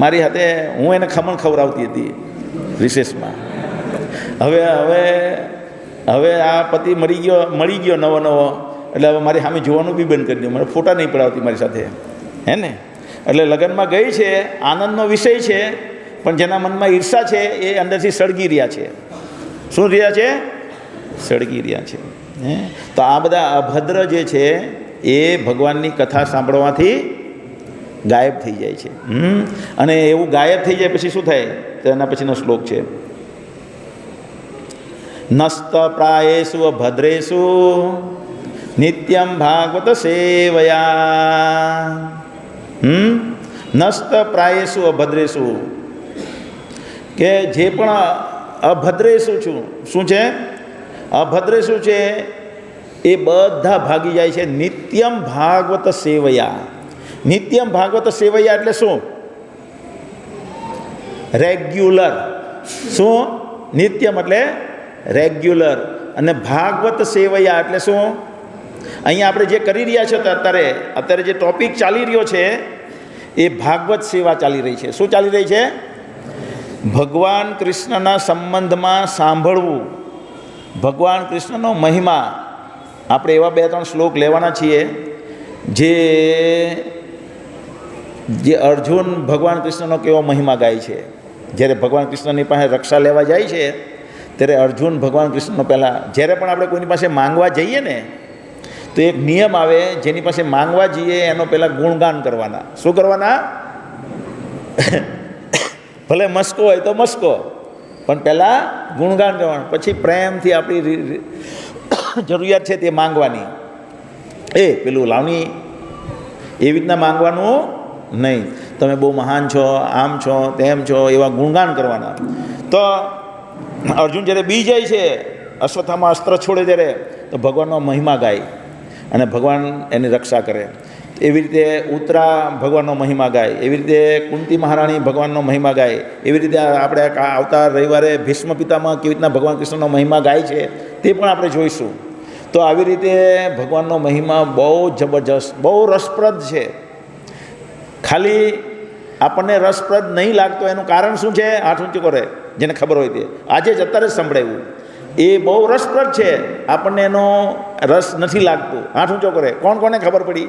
મારી હાથે હું એને ખમણ ખવડાવતી હતી રિસેસમાં. હવે હવે હવે આ પતિ મળી ગયો નવો નવો, એટલે હવે મારી સામે જોવાનું બી બંધ કરી દઉં, મને ફોટા નહીં પડાવતી મારી સાથે, હે ને? એટલે લગ્નમાં ગઈ છે, આનંદનો વિષય છે, પણ જેના મનમાં ઈર્ષા છે એ અંદરથી સળગી રહ્યા છે. શું રહ્યા છે? સળગી રહ્યા છે. હે? તો આ બધા અભદ્ર જે છે એ ભગવાનની કથા સાંભળવાથી ગાયબ થઈ જાય છે. અને એવું ગાયબ થઈ જાય પછી શું થાય? તો એના પછીનો શ્લોક છે, નસ્ત પ્રાયેષુ અભદ્રેષુ નિત્યમ ભાગવત સેવયા. નસ્ત પ્રાયેષુ અભદ્રેષુ, કે જે પણ અભદ્રેષુ છું, શું છે? અભદ્રેષુ છે એ બધા ભાગી જાય છે નિત્યમ ભાગવત સેવયા. નિત્યમ ભાગવત સેવયા એટલે શું? રેગ્યુલર. શું? નિત્યમ એટલે રેગ્યુલર, અને ભાગવત સેવયા એટલે શું? અહીંયા આપણે જે કરી રહ્યા છો અત્યારે જે ટોપિક ચાલી રહ્યો છે એ ભાગવત સેવા ચાલી રહી છે. શું ચાલી રહી છે? ભગવાન કૃષ્ણના સંબંધમાં સાંભળવું, ભગવાન કૃષ્ણનો મહિમા. આપણે એવા 2-3 શ્લોક લેવાના છીએ જે અર્જુન ભગવાન કૃષ્ણનો કેવો મહિમા ગાય છે. જ્યારે ભગવાન કૃષ્ણની પાસે રક્ષા લેવા જાય છે ત્યારે અર્જુન ભગવાન કૃષ્ણનો પહેલાં, જ્યારે પણ આપણે કોઈની પાસે માંગવા જઈએ ને તો એક નિયમ આવે, જેની પાસે માંગવા જઈએ એનો પહેલાં ગુણગાન કરવાના. શું કરવાના? ભલે મસ્કો હોય તો મસ્કો, પણ પહેલાં ગુણગાન કરવાનું, પછી પ્રેમથી આપણી જરૂરિયાત છે તે માંગવાની. પેલું લાવણી એવી રીતના માંગવાનું નહીં. તમે બહુ મહાન છો, આમ છો, તેમ છો, એવા ગુણગાન કરવાના. તો અર્જુન જ્યારે બી જાય છે, અશ્વત્થામાં અસ્ત્ર છોડે ત્યારે, તો ભગવાનનો મહિમા ગાય અને ભગવાન એની રક્ષા કરે. એવી રીતે ઉત્તરા ભગવાનનો મહિમા ગાય, એવી રીતે કુંતી મહારાણી ભગવાનનો મહિમા ગાય, એવી રીતે આપણે આવતા રવિવારે ભીષ્મ પિતામાં કેવી રીતના ભગવાન કૃષ્ણનો મહિમા ગાય છે તે પણ આપણે જોઈશું. તો આવી રીતે ભગવાનનો મહિમા બહુ જબરજસ્ત, બહુ રસપ્રદ છે. ખાલી આપણને રસપ્રદ નહીં લાગતો એનું કારણ શું છે? હાથ ઊંચું કરે જેને ખબર હોય તે. આજે જ અત્યારે જ સંભળાવ્યું, એ બહુ રસપ્રદ છે, આપણને એનો રસ નથી લાગતો. હાથ ઊંચો કરે. કોણ કોને ખબર પડી?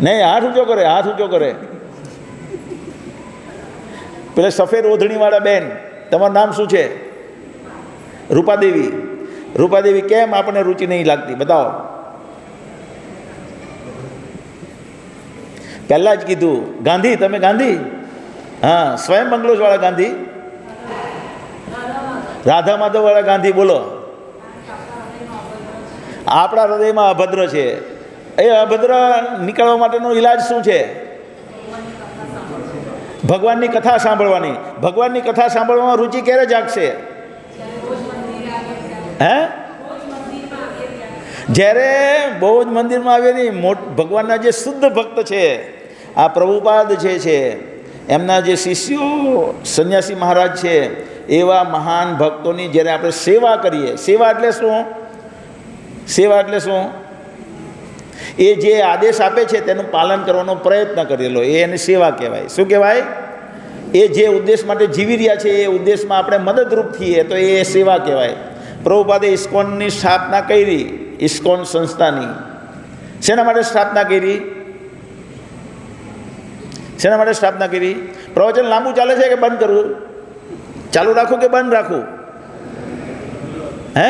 નહીં, હાથ ઊંચો કરે, હાથ ઊંચો કરે. પેલે સફેદ ઓઢણીવાળા બેન, તમારું નામ શું છે? રૂપાદેવી. રૂપાદેવી, કેમ આપણને રુચિ નહીં લાગતી? બતાવો. પહેલાં જ કીધું ગાંધી, તમે ગાંધી? હા, સ્વયં બંગલોઝવાળા ગાંધી, રાધા માધવવાળા ગાંધી. બોલો, આપણા હૃદયમાં અભદ્ર છે. એ અભદ્ર નીકળવા માટેનો ઈલાજ શું છે? ભગવાનની કથા સાંભળવાની. ભગવાનની કથા સાંભળવામાં રુચિ ક્યારે જાગશે? હે? જ્યારે બહુ જ મંદિરમાં આવે નહીં. ભગવાનના જે શુદ્ધ ભક્ત છે, આ પ્રભુપાદ છે, એમના જે શિષ્યો સંન્યાસી મહારાજ છે, એવા મહાન ભક્તોની જ્યારે આપણે સેવા કરીએ. સેવા એટલે શું? સેવા એટલે શું? એ જે આદેશ આપે છે તેનું પાલન કરવાનો પ્રયત્ન કરેલો, એ એને સેવા કહેવાય. શું કહેવાય? એ જે ઉદ્દેશ માટે જીવી રહ્યા છે એ ઉદ્દેશમાં આપણે મદદરૂપ થઈએ તો એ સેવા કહેવાય. પ્રભુપાદે ઇસ્કોનની સ્થાપના કરી. ઇસ્કોન સંસ્થાની શેના માટે સ્થાપના કરી? શેના માટે સ્થાપના કરી? પ્રવચન લાંબુ ચાલે છે કે બંધ કરવું? ચાલુ રાખું કે બંધ રાખું? હે?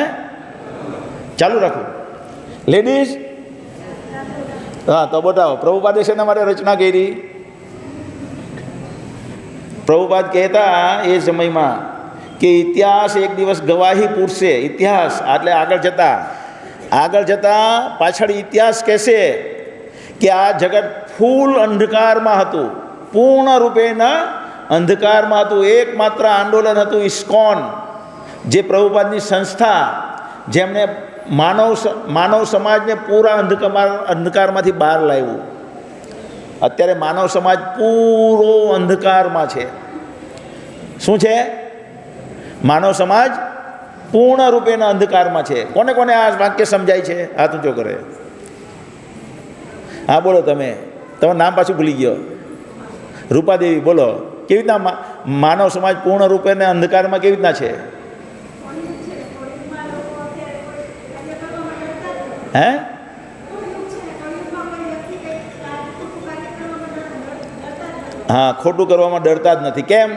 ચાલુ રાખું. લેડીઝ? હા, તો બતાવો પ્રભુપાદે શેના માટે રચના કરી? પ્રભુપાદ કહેતા એ સમયમાં કે ઇતિહાસ એક દિવસ ગવાહી પૂરશે. ઇતિહાસ એટલે આગળ જતાં પાછળ ઇતિહાસ કહેશે કે આ જગત ફૂલ અંધકારમાં હતું, પૂર્ણ રૂપેના અંધકારમાં હતું. એકમાત્ર આંદોલન હતું ઇસ્કોન, જે પ્રભુપાદની સંસ્થા, જેમણે માનવ સમાજને પૂરા અંધકારમાંથી બહાર લાવ્યું. અત્યારે માનવ સમાજ પૂરો અંધકારમાં છે. શું છે? માનવ સમાજ પૂર્ણ રૂપેના અંધકારમાં છે. કોને કોને આ વાક્ય સમજાય છે? હાથ ઊંચો કરે. હા, બોલો. તમારું નામ પાછું ભૂલી ગયો. રૂપાદેવી, બોલો. કેવી રીતના માનવ સમાજ પૂર્ણ રૂપેના અંધકારમાં કેવી રીતના છે? હે? હા, ખોટું કરવામાં ડરતા જ નથી. કેમ?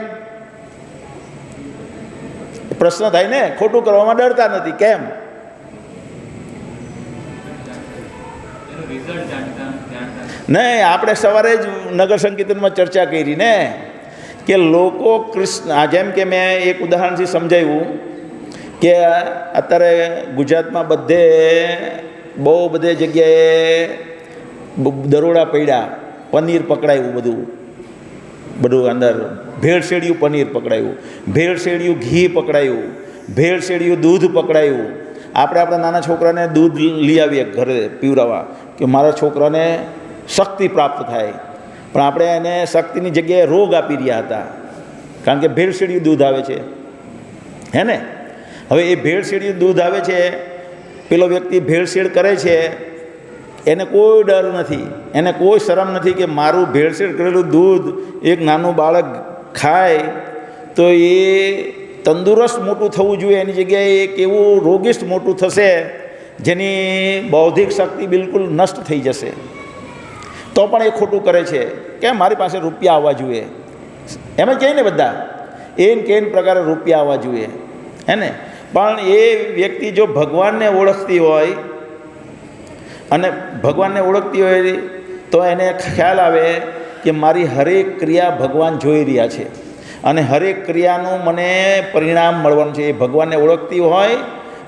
પ્રશ્ન થાય ને. ખોટું કરવામાં ડરતા નથી. કેમ? નહીં, આપણે સવારે જ નગર સંકીર્તનમાં ચર્ચા કરી ને કે લોકો કૃષ્ણ, જેમ કે મેં એક ઉદાહરણથી સમજાવ્યું કે અત્યારે ગુજરાતમાં બહુ બધે જગ્યાએ દરોડા પડ્યા, પનીર પકડાયું, બધું અંદર ભેળસેળિયું પનીર પકડાયું, ભેળસેળિયું ઘી પકડાયું, ભેળસેળિયું દૂધ પકડાયું. આપણે આપણા નાના છોકરાને દૂધ લઈ આવીએ ઘરે પીવડાવવા કે મારા છોકરાને શક્તિ પ્રાપ્ત થાય, પણ આપણે એને શક્તિની જગ્યાએ રોગ આપી રહ્યા હતા, કારણ કે ભેળસેળિયું દૂધ આવે છે. હે ને? હવે એ ભેળસેળિયું દૂધ આવે છે, પેલો વ્યક્તિ ભેળસેળ કરે છે, એને કોઈ ડર નથી, એને કોઈ શરમ નથી કે મારું ભેળસેળ કરેલું દૂધ એક નાનું બાળક ખાય તો એ તંદુરસ્ત મોટું થવું જોઈએ, એની જગ્યાએ એક એવું રોગિષ્ટ મોટું થશે જેની બૌદ્ધિક શક્તિ બિલકુલ નષ્ટ થઈ જશે. તો પણ એ ખોટું કરે છે. કેમ? મારી પાસે રૂપિયા આવવા જોઈએ. એમ જ કહે ને બધા, કેન પ્રકારે રૂપિયા આવવા જોઈએ. હે ને? પણ એ વ્યક્તિ જો ભગવાનને ઓળખતી હોય તો એને ખ્યાલ આવે કે મારી હરેક ક્રિયા ભગવાન જોઈ રહ્યા છે અને હરેક ક્રિયાનું મને પરિણામ મળવાનું છે. એ ભગવાનને ઓળખતી હોય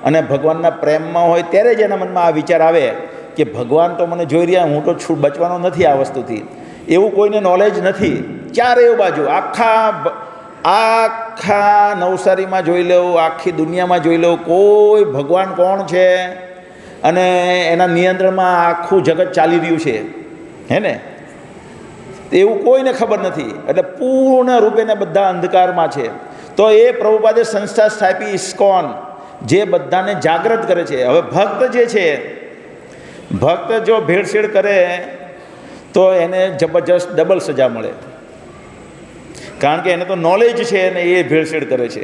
અને ભગવાનના પ્રેમમાં હોય ત્યારે જ એના મનમાં આ વિચાર આવે કે ભગવાન તો મને જોઈ રહ્યા, હું તો બચવાનો નથી આ વસ્તુથી. એવું કોઈને નોલેજ નથી. ચારે બાજુ આખા નવસારીમાં જોઈ લો, આખી દુનિયામાં જોઈ લો, કોઈ ભગવાન કોણ છે અને એના નિયંત્રણમાં આખું જગત ચાલી રહ્યું છે. હે ને? એવું કોઈને ખબર નથી. એટલે પૂર્ણ રૂપે બધા અંધકારમાં છે. તો એ પ્રભુપાદે સંસ્થા સ્થાપી ઇસ્કોન, જે બધાને જાગૃત કરે છે. હવે ભક્ત જો ભેળસેળ કરે તો એને જબરજસ્ત ડબલ સજા મળે, કારણ કે એને તો નોલેજ છે ને એ ભેળસેળ કરે છે.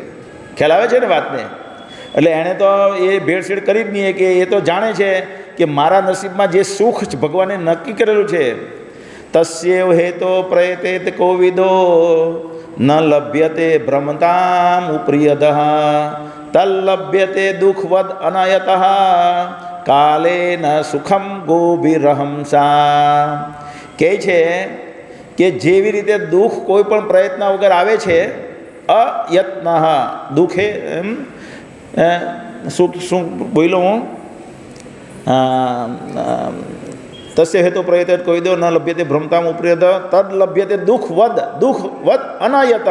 ખ્યાલ આવે છે ને વાતને? એટલે એણે તો એ ભેળસેળ કરી જ નહીં, કે એ તો જાણે છે કે મારા નસીબમાં જે સુખ ભગવાને નક્કી કરેલું છે, તસ્યેવ હેતો પ્રયતેત કોવિદો ન લભ્યતે ભ્રમતામ ઉપ્રિયદઃ તલ્લભ્યતે દુઃખવદ અનાયતઃ કાલે ન સુખમ ગોભિરહંસા. કહે છે કે જેવી રીતે દુઃખ કોઈ પણ પ્રયત્ન વગર આવે છે, અયત્ન દુઃખે શું બોલ્યો હું, તસ્ય હેતુ પ્રયત કોઈ દો ન લભ્યતે ભ્રમતામ ઉપર્યત તદ લભ્યતે દુઃખવદ અનાયત.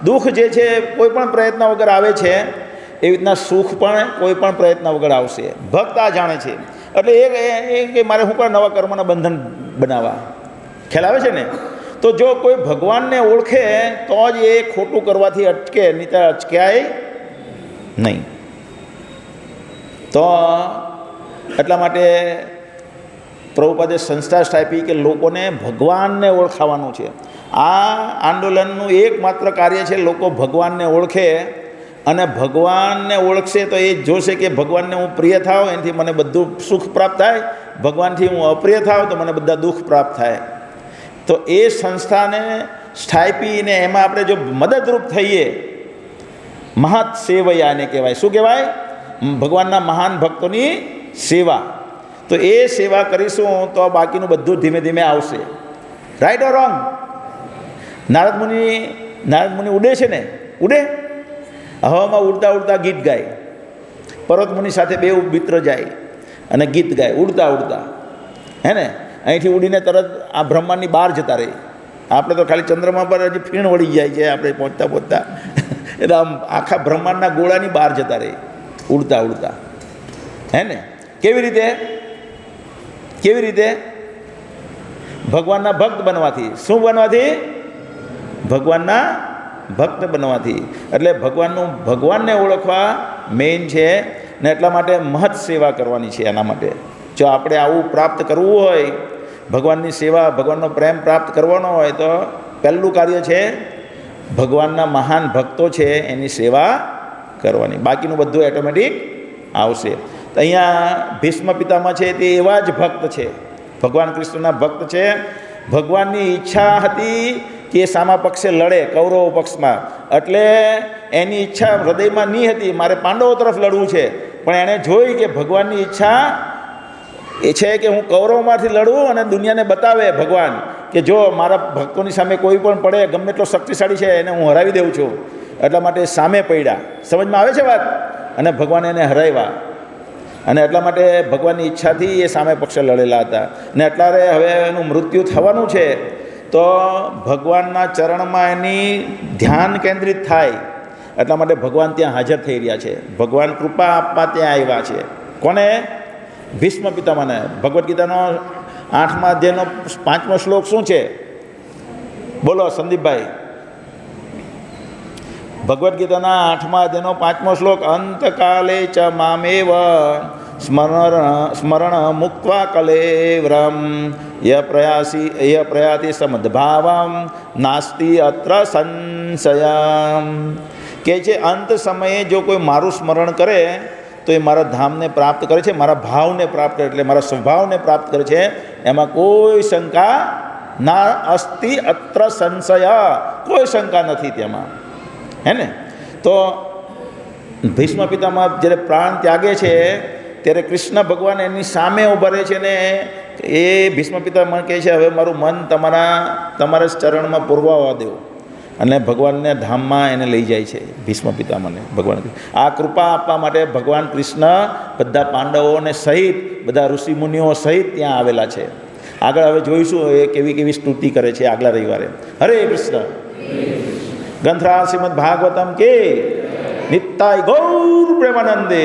દુઃખ જે છે કોઈ પણ પ્રયત્ન વગર આવે છે, એવી રીતના સુખ પણ કોઈ પણ પ્રયત્ન વગર આવશે. ભક્ત આ જાણે છે. એટલે એ કે મારે શું કરે નવા કર્મના બંધન બનાવવા, ખ્યાલ આવે છે ને. તો જો કોઈ ભગવાનને ઓળખે તો જ એ ખોટું કરવાથી અટકે, નહીં તો અટક્યાય નહીં. તો એટલા માટે પ્રભુપાદે સંસ્થા સ્થાપી કે લોકોને ભગવાનને ઓળખાવાનું છે. આ આંદોલનનું એકમાત્ર કાર્ય છે, લોકો ભગવાનને ઓળખે, અને ભગવાનને ઓળખશે તો એ જોશે કે ભગવાનને હું પ્રિય થાવ એનાથી મને બધું સુખ પ્રાપ્ત થાય, ભગવાનથી હું અપ્રિય થાવ તો મને બધા દુઃખ પ્રાપ્ત થાય. તો એ સંસ્થાને સ્થાપીને એમાં આપણે જો મદદરૂપ થઈએ, મહત સેવયાને કહેવાય. શું કહેવાય? ભગવાનના મહાન ભક્તોની સેવા. તો એ સેવા કરીશું તો બાકીનું બધું ધીમે ધીમે આવશે. Right or wrong? નારદ મુનિ ઉડે છે ને, ઉડે, હવામાં ઉડતા ઉડતા ગીત ગાય. પર્વત મુનિ સાથે બે મિત્ર જાય અને ગીત ગાય ઉડતા ઉડતા, હે ને. અહીંથી ઉડીને તરત આ બ્રહ્માંડની બહાર જતા રહે. આપણે તો ખાલી ચંદ્રમા પર હજી ફીણ વળી જાય છે આપણે પહોંચતા પહોંચતા, એટલે આમ આખા બ્રહ્માંડના ગોળાની બહાર જતા રહે ઉડતા ઉડતા, હે ને. કેવી રીતે? કેવી રીતે? ભગવાનના ભક્ત બનવાથી. શું બનવાથી? ભગવાનના ભક્ત બનવાથી. એટલે ભગવાનને ઓળખવા મેઇન છે ને. એટલા માટે મહત સેવા કરવાની છે. એના માટે જો આપણે આવું પ્રાપ્ત કરવું હોય, ભગવાનની સેવા, ભગવાનનો પ્રેમ પ્રાપ્ત કરવાનો હોય, તો પહેલું કાર્ય છે ભગવાનના મહાન ભક્તો છે એની સેવા કરવાની. બાકીનું બધું ઓટોમેટિક આવશે. તો અહીંયા ભીષ્મ પિતામહ છે તે એવા જ ભક્ત છે, ભગવાન કૃષ્ણના ભક્ત છે. ભગવાનની ઈચ્છા હતી કે સામા પક્ષે લડે, કૌરવ પક્ષમાં. એટલે એની ઈચ્છા હૃદયમાં નહીં હતી મારે પાંડવો તરફ લડવું છે, પણ એણે જોઈ કે ભગવાનની ઈચ્છા એ છે કે હું કૌરવમાંથી લડું અને દુનિયાને બતાવે ભગવાન કે જો મારા ભક્તોની સામે કોઈ પણ પડે, ગમે એટલો શક્તિશાળી છે, એને હું હરાવી દઉં છું. એટલા માટે સામે પડ્યા. સમજમાં આવે છે વાત? અને ભગવાને એને હરાવ્યા. અને એટલા માટે ભગવાનની ઈચ્છાથી એ સામે પક્ષે લડેલા હતા. ને એટલારે હવે એનું મૃત્યુ થવાનું છે, તો ભગવાનના ચરણમાં એની ધ્યાન કેન્દ્રિત થાય. એટલા માટે ભગવાન ત્યાં હાજર થઈ રહ્યા છે. ભગવાન કૃપા આપવા ત્યાં આવ્યા છે. કોને? ભીષ્મ પિતામહને. ભગવદ્ ગીતાનો 8મા અધ્યાયનો 5મો શ્લોક શું છે? બોલો સંદીપભાઈ. ભગવદ્ ગીતાના 8મા અધ્યાયનો 5મો શ્લોક, અંતકાલે ચ મામેવ સ્મરણ મુક્ત્વા કલેવ્રમ ય પ્રયાતિ સમદ્ભાવમ નાસ્તિ અત્ર સંશયમ. કે છે અંત સમયે જો કોઈ મારું સ્મરણ કરે તો એ મારા ધામને પ્રાપ્ત કરે છે, મારા ભાવને પ્રાપ્ત કરે, એટલે મારા સ્વભાવને પ્રાપ્ત કરે છે. એમાં કોઈ શંકા ના અસ્તિ અત્ર સંશય, કોઈ શંકા નથી તેમાં, હે ને. તો ભીષ્મ પિતામહ જ્યારે પ્રાણ ત્યાગે છે ત્યારે કૃષ્ણ ભગવાન એની સામે ઊભા રહે છે ને એ ભીષ્મ પિતામહ કહે છે હવે મારું મન તમારા ચરણમાં પૂરવા દો. અને ભગવાનને ધામમાં એને લઈ જાય છે ભીષ્મ પિતામહને. ભગવાન આ કૃપા આપવા માટે ભગવાન કૃષ્ણ બધા પાંડવોને સહિત, બધા ઋષિમુનિઓ સહિત ત્યાં આવેલા છે. આગળ હવે જોઈશું એ કેવી કેવી સ્તુતિ કરે છે આગલા રવિવારે. હરે કૃષ્ણ. ગ્રંથરાજ શ્રીમદ ભાગવતમ કે નિત્યાય ગૌર પ્રેમાનંદે.